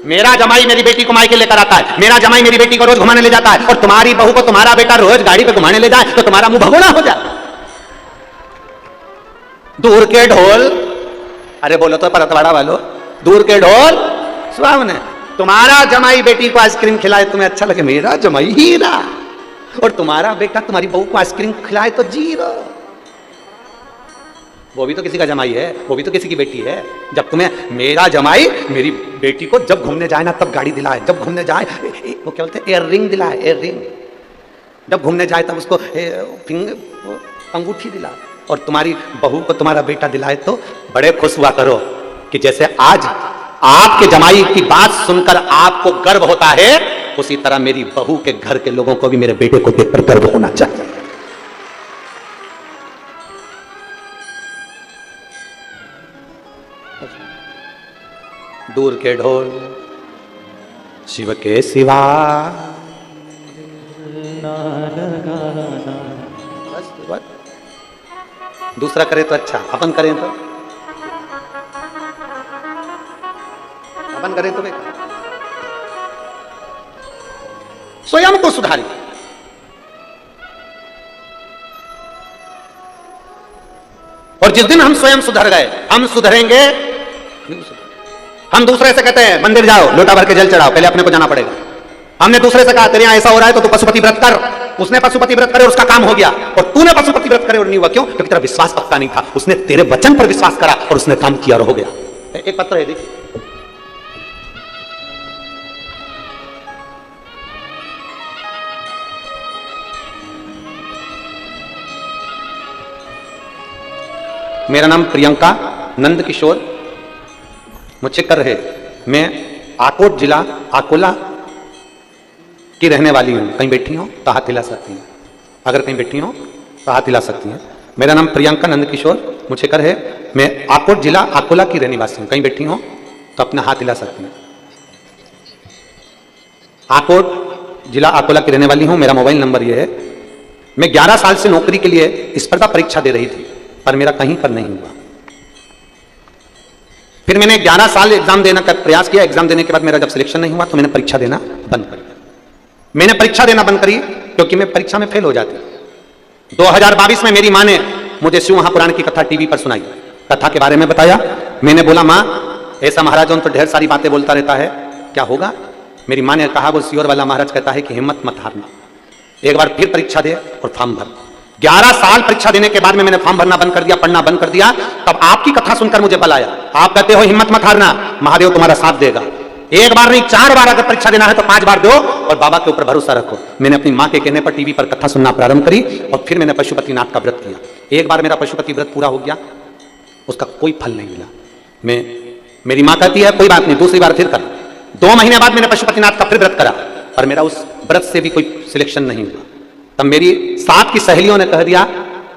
Speaker 1: मेरा जमाई मेरी बेटी को मायके लेकर आता है, मेरा जमाई मेरी बेटी को रोज घुमाने ले जाता है, और तुम्हारी बहू को तुम्हारा बेटा रोज गाड़ी पे घुमाने ले जाए तो तुम्हारा मुंह भगोड़ा हो जाए। दूर के ढोल, अरे बोलो तो परतवाड़ा वालों, दूर के ढोल सुहावने। तुम्हारा जमाई बेटी को आइसक्रीम खिलाए तुम्हें अच्छा लगे, मेरा जमाई हीरा। और तुम्हारा बेटा तुम्हारी बहू को आइसक्रीम खिलाए तो जीरो। वो भी तो किसी का जमाई है, वो भी तो किसी की बेटी है। जब तुम्हें मेरा जमाई मेरी बेटी को जब घूमने जाए ना तब गाड़ी दिलाए, जब घूमने जाए वो क्या बोलते हैं एयर रिंग दिलाए, एयर रिंग। जब घूमने जाए तब उसको अंगूठी दिलाए। और तुम्हारी बहू को तुम्हारा बेटा दिलाए तो बड़े खुश हुआ करो कि जैसे आज आपके जमाई की बात सुनकर आपको गर्व होता है, उसी तरह मेरी बहू के घर के लोगों को भी मेरे बेटे को देखकर गर्व होना चाहिए। दूर के ढोल शिव के सिवा बस दूसरा करे तो अच्छा, अपन करें तो बेकार। स्वयं को सुधारिए। और जिस दिन हम स्वयं सुधर गए, हम सुधरेंगे। हम दूसरे से कहते हैं मंदिर जाओ, लोटा भर के जल चढ़ाओ, पहले अपने को जाना पड़ेगा। हमने दूसरे से कहा तेरे यहां ऐसा हो रहा है तो तू पशुपति व्रत कर। उसने पशुपति व्रत करे, उसका काम हो गया। और तूने पशुपति व्रत करे और नहीं हुआ, क्यों? क्योंकि तेरा विश्वास पक्का नहीं था। उसने तेरे वचन पर विश्वास करा और उसने काम किया और हो गया। एक पत्र है, देखिए। मेरा नाम प्रियंका नंद किशोर मुझे कर है। मैं आकोट जिला अकोला की रहने वाली हूँ। कहीं बैठी हो तो हाथ हिला सकती हैं। अगर कहीं बैठी हो तो हाथ हिला सकती हैं। मेरा नाम प्रियंका नंद किशोर मुझे कर है। मैं आकोट जिला अकोला की रहने वासी हूँ। कहीं बैठी हो तो अपना हाथ हिला सकती हैं। आकोट जिला अकोला की रहने वाली हूँ। मेरा मोबाइल नंबर ये है। मैं 11 साल से नौकरी के लिए स्पर्धा परीक्षा दे रही थी, पर मेरा कहीं पर नहीं हुआ। फिर मैंने 11 साल एग्जाम देने का प्रयास किया। एग्जाम देने के बाद मेरा जब सिलेक्शन नहीं हुआ तो मैंने परीक्षा देना बंद कर दिया। मैंने परीक्षा देना बंद करी क्योंकि मैं परीक्षा में फेल हो जाती। 2022 में मेरी माँ ने मुझे शिव महापुराण की कथा टीवी पर सुनाई। कथा के बारे में बताया। मैंने बोला, माँ ऐसा महाराज तो ढेर सारी बातें बोलता रहता है, क्या होगा? मेरी माँ ने कहा, वो सियोर वाला महाराज कहता है कि हिम्मत मत हारना, एक बार फिर परीक्षा दे और फॉर्म भर। 11 साल परीक्षा देने के बाद में मैंने फॉर्म भरना बंद कर दिया, पढ़ना बंद कर दिया। तब आपकी कथा सुनकर मुझे बल आया। आप कहते हो हिम्मत मत हारना, महादेव तुम्हारा साथ देगा। एक बार नहीं 4 बार अगर परीक्षा देना है तो 5 बार दो और बाबा के ऊपर भरोसा रखो। मैंने अपनी माँ के कहने पर टीवी पर कथा सुनना प्रारंभ करी और फिर मैंने पशुपतिनाथ का व्रत किया। एक बार मेरा पशुपति व्रत पूरा हो गया, उसका कोई फल नहीं मिला। मेरी माँ कहती है कोई बात नहीं, दूसरी बार फिर कर। 2 महीने बाद मैंने पशुपतिनाथ का फिर व्रत करा, पर मेरा उस व्रत से भी कोई सिलेक्शन नहीं हुआ। तब मेरी साथ की सहेलियों ने कह दिया,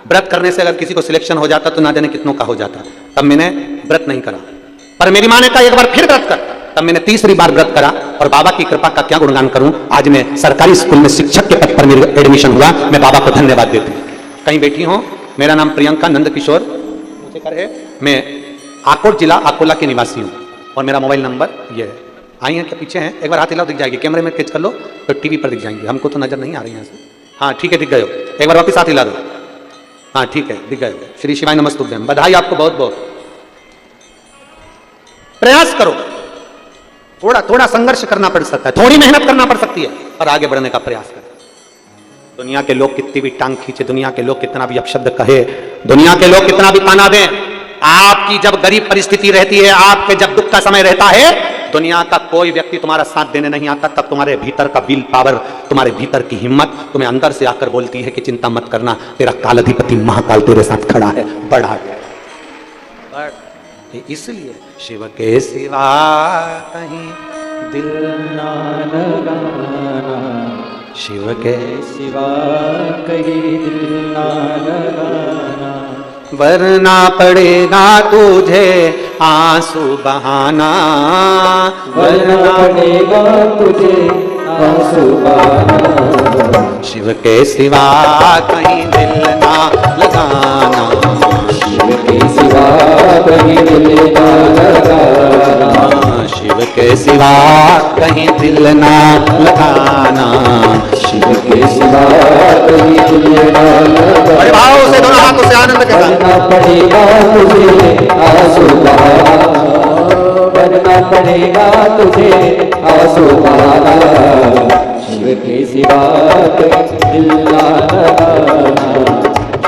Speaker 1: व्रत करने से अगर किसी को सिलेक्शन हो जाता तो ना जाने कितनों का हो जाता। तब मैंने व्रत नहीं करा। पर मेरी माँ ने कहा एक बार फिर व्रत कर। तब मैंने तीसरी बार व्रत करा और बाबा की कृपा का क्या गुणगान करूं। आज मैं सरकारी स्कूल में शिक्षक के पद पर मेरा एडमिशन हुआ। मैं बाबा को धन्यवाद देती हूँ। कहीं बैठी हूँ। मेरा नाम प्रियंका नंद किशोर मुझे कर है। मैं आकोट जिला अकोला के निवासी हूँ और मेरा मोबाइल नंबर यह है आई हैं क्या पीछे हैं? एक बार हाथ हिलाओ, दिख जाएगी। कैमरे में खींच कर लो तो टीवी पर दिख जाएंगी, हमको तो नजर नहीं आ रही यहाँ से। हाँ ठीक है, दिख गए हो। एक बार वापिस हाथ हिला दो। हाँ ठीक है, दिख गए हो। श्री शिवाय नमस्तुभ्यम, बधाई आपको बहुत बहुत। प्रयास करो, थोड़ा थोड़ा संघर्ष करना पड़ सकता है, थोड़ी मेहनत करना पड़ सकती है, और आगे बढ़ने का प्रयास करें। दुनिया के लोग कितनी भी टांग खींचे, दुनिया के लोग कितना भी अपशब्द कहे, दुनिया के लोग कितना भी ताना दें, आपकी जब गरीब परिस्थिति रहती है, आपके जब दुख का समय रहता है, दुनिया का कोई व्यक्ति तुम्हारा साथ देने नहीं आता। तब तुम्हारे भीतर का विल पावर, तुम्हारे भीतर की हिम्मत तुम्हें अंदर से आकर बोलती है कि चिंता मत करना, तेरा कालाधिपति महाकाल तेरे साथ खड़ा है, बढ़ा गया। इसलिए शिव के सिवा कहीं दिल ना लगाना, शिव के सिवा कहीं दिल ना लगाना, वरना पड़ेगा तुझे आंसू बहाना, वरना पड़ेगा तुझे आंसू बहाना, शिव के सिवा कहीं दिल ना लगाना, शिव के सिवा कहीं दिल ना लगाना, शिव के सिवा कहीं दिल ना लगाना, शिव के सिवा कहीं दिल ना लगाना। बड़े भाव से दोनों हाथों से आनंद के साथ पड़ेगा तुझे आंसू बहाना, वरना पड़ेगा तुझे आंसू बहाना, शिव के सिवा कहीं दिल ना लगाना,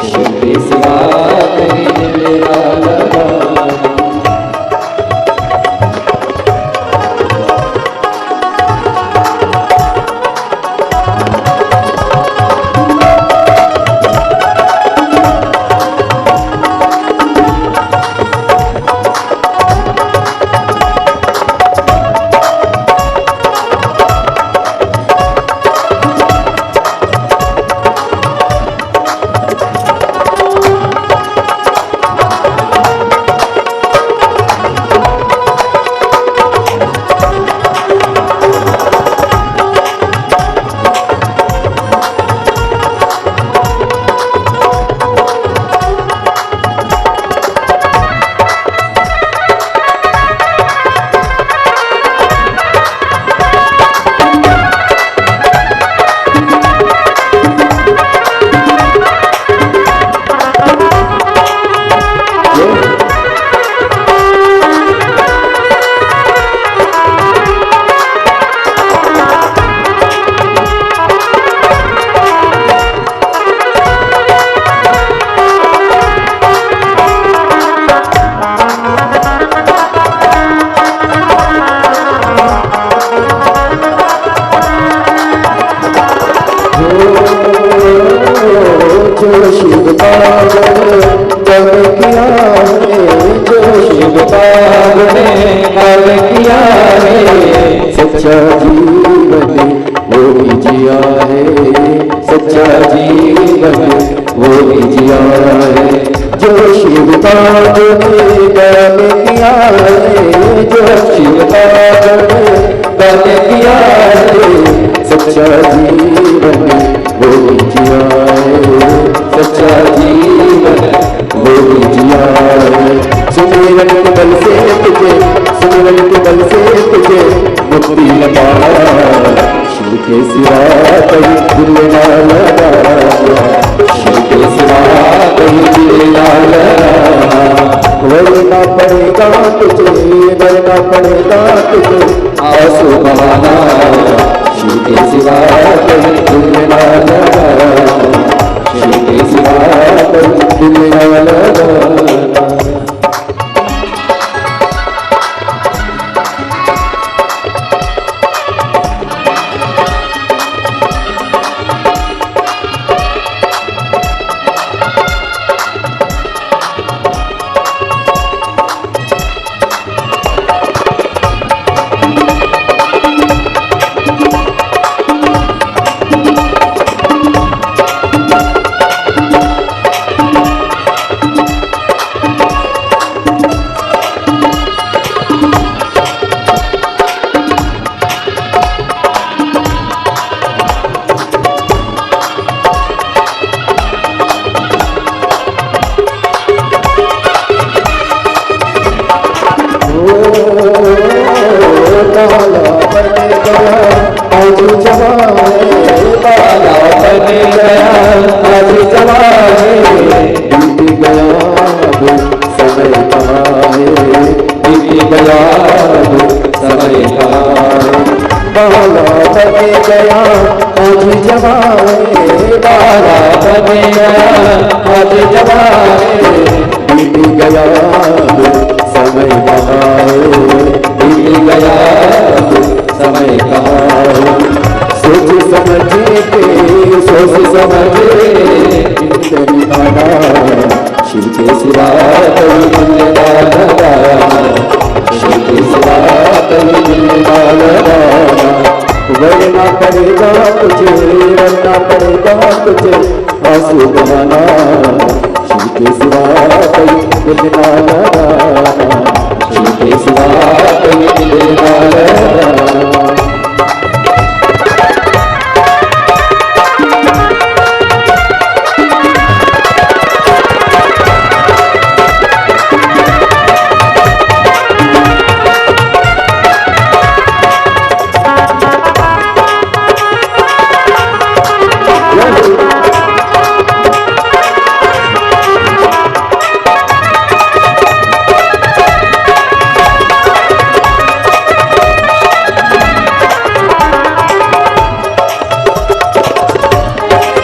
Speaker 1: शिव के सिवा कहीं दिल ना लगाना।
Speaker 2: काला बन गया आज जवाने, काला बन गया आज जवाने, बीत गया वो समय का है, बीत गया वो समय का है। काला बन गया आज जवाने, काला बन गया आज जवाने, बीत गया वो समय का है, बीत गया वो समय का है। सोच समझे के सोच समझे तेरी आना, शिव के सिवा कोई मिलना लगाना, शिव के सिवा कोई मिलना लगाना। वरना पड़ेगा तुझे, वरना पड़ेगा तुझे आंसू बहाना, शिव के सिवा कोई मिलना लगाना, शिव के सिवा कोई मिलना लगाना।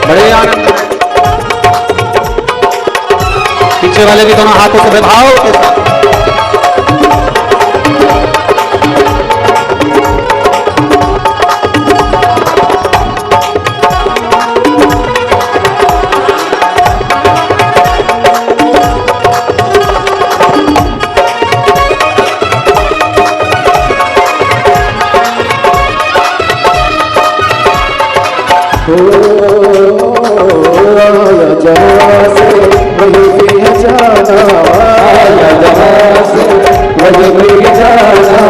Speaker 1: बड़े आनंद, पीछे वाले भी दोनों हाथों से भाव के साथ
Speaker 2: जहाँ से वही फिर जाना, आया जहाँ से वही फिर जाना,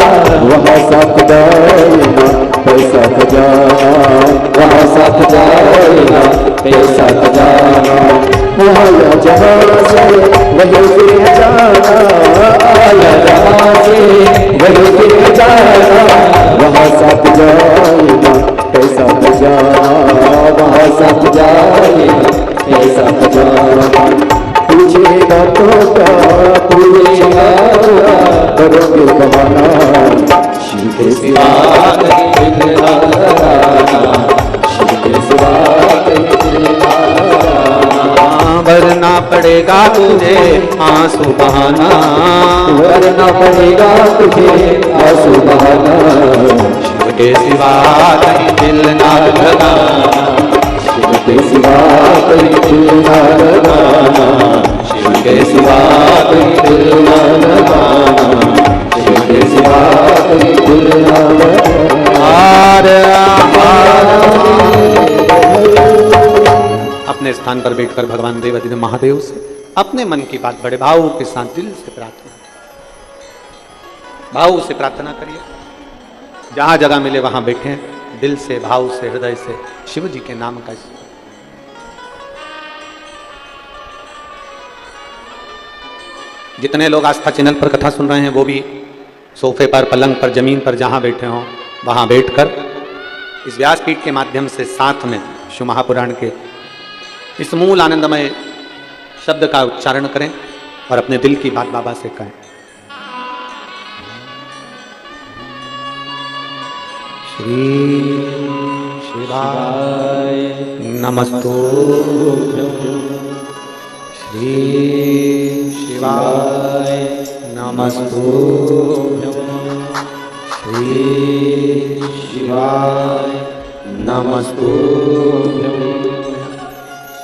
Speaker 2: वहाँ साथ जाना पैसा खजाना, वहाँ साथ जाना पैसा खजाना। आया जहाँ से वही फिर जाना, आया जहाँ से वही फिर जाना, वहाँ साथ जाना पैसा खजाना, वहाँ साथ जाना ऐसा खजाना। पूछेगा तो क्या पूछेगा, करोगे बहाना, शिव के सिवा कहीं मिलना लगाना, शिव के सिवा कहीं मिलना लगाना।
Speaker 1: वरना पड़ेगा तुझे आंसू बहाना,
Speaker 2: वरना पड़ेगा तुझे आंसू बहाना,
Speaker 1: शिव के सिवा कहीं दिल ना लगाना,
Speaker 2: शिव के सिवा कहीं दिल ना लगाना, शिव के सिवा कहीं दिल ना लगाना, शिव के सिवा कहीं दिल ना लगाना।
Speaker 1: अपने स्थान पर बैठकर भगवान देवाधिदेव महादेव से अपने मन की बात बड़े भाव के साथ दिल से प्रार्थना, भाव से प्रार्थना करिए। जहां जगह मिले वहां बैठे, दिल से भाव से हृदय से शिव जी के नाम का। जितने लोग आस्था चैनल पर कथा सुन रहे हैं वो भी सोफे पर, पलंग पर, जमीन पर जहां बैठे हों वहां बैठकर इस व्यासपीठ के माध्यम से साथ में शिव महापुराण के इस मूल आनंदमय शब्द का उच्चारण करें और अपने दिल की बात बाबा से कहें। श्री शिवाय नमस्तुभ्यं, श्री शिवाय नमस्तुभ्यं, श्री शिवाय नमस्तुभ्यं,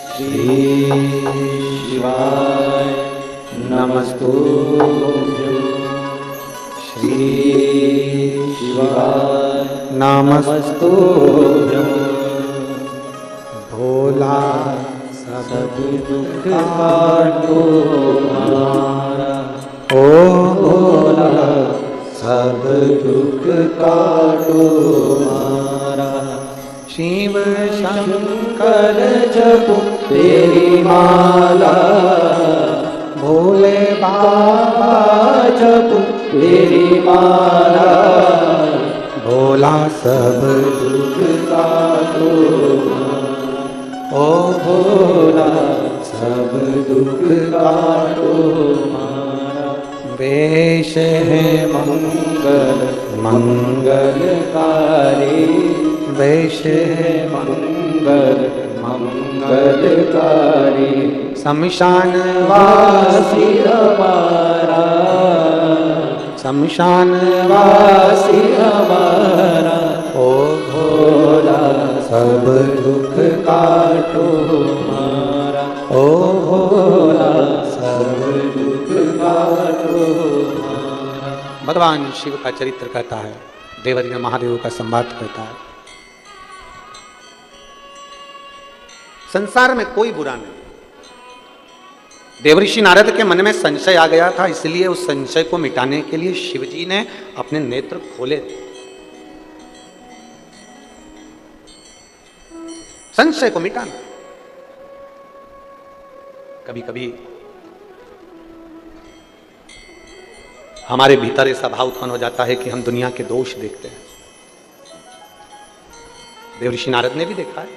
Speaker 1: श्री शिवाय नमस्तुभ्यं, श्री शिवाय नमस्तुभ्यं। भोला सब दुख काटो हमारा, ओ भोला सब दुख काटो हमारा। शिव शंकर जपो तेरी माला, भोले बाबा जपो तेरी माला,
Speaker 2: सब दुख काटो ओ भोला, सब दुख काटो हमारा। वेश है मंगल मंगलकारी, वेश है मंगल मंगलकारी। शमशान वासी हमारा, शमशान वासी हमारा ओ भोला, सब दुख काटो हमारा ओ भोला, सब दुख काटो हमारा।
Speaker 1: भगवान शिव का चरित्र कहता है, देवरी महादेव का संवाद कहता है। संसार में कोई बुरा नहीं। देवऋषि नारद के मन में संशय आ गया था, इसलिए उस संशय को मिटाने के लिए शिवजी ने अपने नेत्र खोले। संशय को मिटाना। कभी कभी हमारे भीतर ऐसा भाव उत्पन्न हो जाता है कि हम दुनिया के दोष देखते हैं। देवऋषि नारद ने भी देखा है।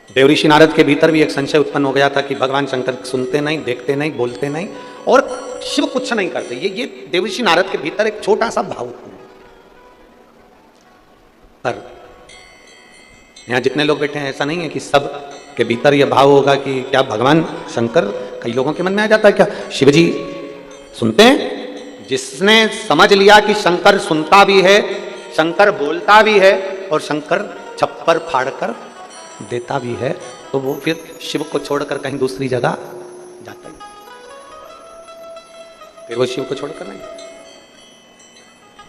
Speaker 1: देवऋषि नारद के भीतर भी एक संशय उत्पन्न हो गया था कि भगवान शंकर सुनते नहीं, देखते नहीं, बोलते नहीं और शिव कुछ नहीं करते। ये देवऋषि नारद के भीतर एक छोटा सा भाव उत्पन्न। पर यहां जितने लोग बैठे हैं, ऐसा नहीं है कि सब के भीतर यह भाव होगा कि क्या भगवान शंकर, कई लोगों के मन में आ जाता है क्या शिवजी सुनते हैं? जिसने समझ लिया कि शंकर सुनता भी है, शंकर बोलता भी है और शंकर छप्पर फाड़कर देता भी है, तो वो फिर शिव को छोड़कर कहीं दूसरी जगह जाता है। फिर वो शिव को छोड़कर नहीं।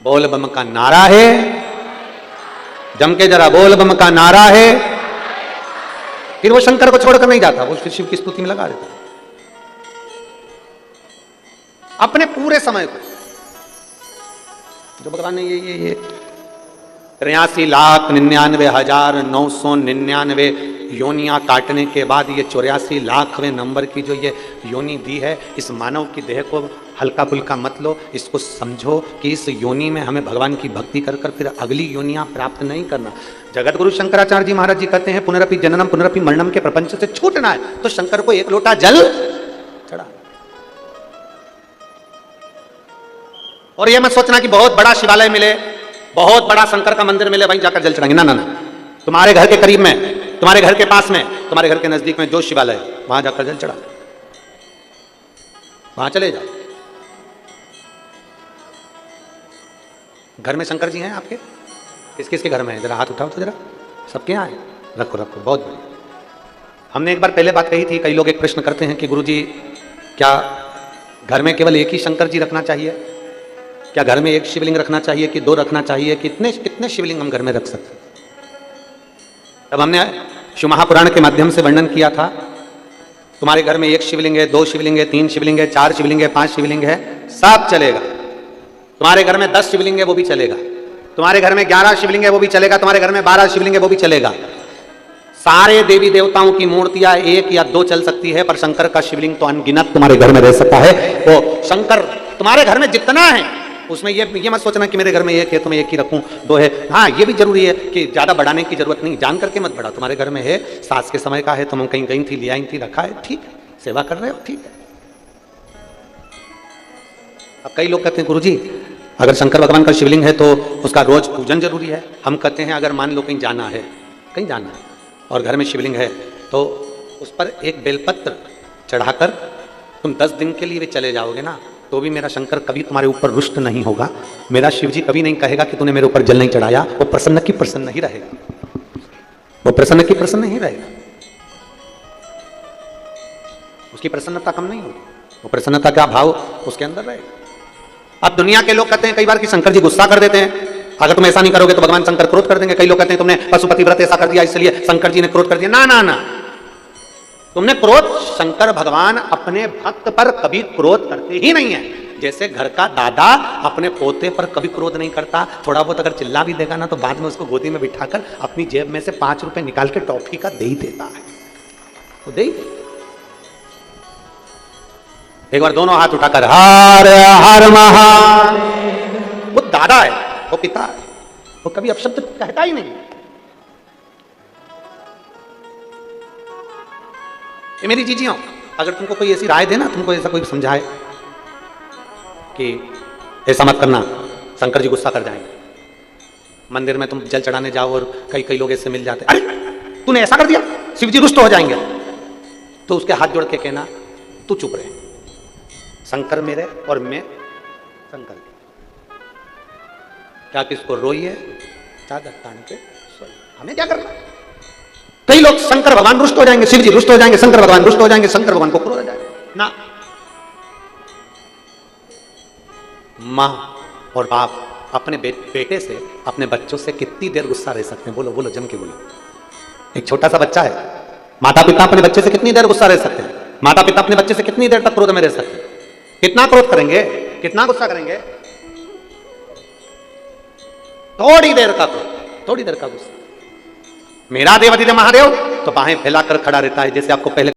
Speaker 1: बोल बम का नारा है, जम के जरा बोल बम का नारा है। फिर वो शंकर को छोड़कर नहीं जाता, वो फिर शिव की स्तुति में लगा देता अपने पूरे समय को। जो भगवान ने ये 83,99,999 योनियां काटने के बाद ये 84,00,000वें नंबर की जो ये योनि दी है, इस मानव की देह को हल्का फुल्का मत लो। इसको समझो कि इस योनि में हमें भगवान की भक्ति कर कर फिर अगली योनियां प्राप्त नहीं करना। जगत गुरु शंकराचार्य जी महाराज जी कहते हैं, पुनरपि जननम पुनरपि मरणम के प्रपंच से छूटना है तो शंकर को एक लोटा जल चढ़ा। और यह मत सोचना कि बहुत बड़ा शिवालय मिले, बहुत बड़ा शंकर का मंदिर मिले, वहीं जाकर जल चढ़ाएंगे। ना ना ना, तुम्हारे घर के करीब में, तुम्हारे घर के पास में, तुम्हारे घर के नजदीक में जो शिवालय है वहां जाकर जल चढ़ा, वहां चले जाओ। घर में शंकर जी हैं आपके? किस किस के घर में है? जरा हाथ उठाओ तो जरा। सबके यहाँ है? रखो रखो, बहुत बढ़िया। हमने एक बार पहले बात कही थी, कई लोग एक प्रश्न करते हैं कि गुरुजी क्या घर में केवल एक ही शंकर जी रखना चाहिए? क्या घर में एक शिवलिंग रखना चाहिए कि दो रखना चाहिए? कितने शिवलिंग हम घर में रख सकते? तब हमने शिव महापुराण के माध्यम से वर्णन किया था, तुम्हारे घर में एक शिवलिंग है, दो शिवलिंग है, 3 शिवलिंग है, 4 शिवलिंग है, 5 शिवलिंग है, सब चलेगा। तुम्हारे घर में 10 शिवलिंग है वो भी चलेगा, तुम्हारे घर में 11 शिवलिंग है वो भी चलेगा, तुम्हारे घर में 12 शिवलिंग है वो भी चलेगा। सारे देवी देवताओं की मूर्तियां 1 या 2 चल सकती है, पर शंकर का शिवलिंग तो अनगिनत तुम्हारे घर में रह सकता है। वो शंकर तुम्हारे घर में जितना है उसमें ये मत सोचना कि मेरे घर में एक है तो मैं एक ही रखूं, 2 है। हाँ, ये भी जरूरी है कि ज्यादा बढ़ाने की जरूरत नहीं, जान करके मत बढ़ा। तुम्हारे घर में है, सास के समय का है, तुम कहीं गई थी, ले आई थी, रखा है, ठीक है, सेवा कर रहे हो, ठीक है। अब कई लोग कहते हैं गुरुजी अगर शंकर भगवान का शिवलिंग है तो उसका रोज पूजन जरूरी है। हम कहते हैं अगर मान लो कहीं जाना है और घर में शिवलिंग है तो उस पर एक बेलपत्र चढ़ाकर तुम 10 दिन के लिए भी चले जाओगे ना, तो भी मेरा शंकर कभी तुम्हारे ऊपर रुष्ट नहीं होगा। मेरा शिवजी कभी नहीं कहेगा कि तूने मेरे ऊपर जल नहीं चढ़ाया। वो प्रसन्न की प्रसन्न ही रहेगा, वो प्रसन्न की प्रसन्न ही रहेगा, उसकी प्रसन्नता कम नहीं होगी, वो प्रसन्नता का भाव उसके अंदर रहेगा। अब दुनिया के लोग कहते हैं कई बार कि शंकर जी गुस्सा कर देते हैं, अगर तुम ऐसा नहीं करोगे तो भगवान शंकर क्रोध कर देंगे। कई लोग कहते हैं तुमने पशुपति व्रत ऐसा कर दिया इसलिए शंकर जी ने क्रोध कर दिया। ना ना ना, तुमने क्रोध, शंकर भगवान अपने भक्त पर कभी क्रोध करते ही नहीं है। जैसे घर का दादा अपने पोते पर कभी क्रोध नहीं करता, थोड़ा बहुत अगर चिल्ला भी देगा ना तो बाद में उसको गोदी में बिठाकर अपनी जेब में से 5 रुपए निकाल के टॉफी का दे ही देता है, वो दे ही दे। एक बार दोनों हाथ उठाकर हर हर महादेव, वो दादा है, वो पिता है, वो कभी अपशब्द कहता ही नहीं। ये मेरी जीजियों, अगर तुमको कोई ऐसी राय देना, तुमको ऐसा कोई समझाए कि ऐसा मत करना, शंकर जी गुस्सा कर जाएंगे, मंदिर में तुम जल चढ़ाने जाओ और कई कई लोग ऐसे मिल जाते, अरे तूने ऐसा कर दिया, शिव जी रुष्ट हो जाएंगे, तो उसके हाथ जोड़ के कहना तू चुप रहे, शंकर मेरे और मैं शंकर के, क्या किसको रोइए चादर तान के सोइए, हमें क्या करना। कई लोग शंकर भगवान रुष्ट हो जाएंगे, शिव जी रुष्ट हो जाएंगे, शंकर भगवान रुष्ट हो जाएंगे, शंकर भगवान को क्रोध आ जाएगा ना। मां और बाप अपने बेटे से, अपने बच्चों से कितनी देर गुस्सा रह सकते हैं? बोलो बोलो, जम के बोलो। एक छोटा सा बच्चा है, माता पिता अपने बच्चे से कितनी देर गुस्सा रह सकते हैं? माता पिता अपने बच्चे से कितनी देर तक क्रोध में रह सकते हैं? कितना क्रोध करेंगे, कितना गुस्सा करेंगे? थोड़ी देर का क्रोध, थोड़ी देर का गुस्सा। मेरा देव महादेव तो बाहें फैलाकर खड़ा रहता है, जैसे आपको पहले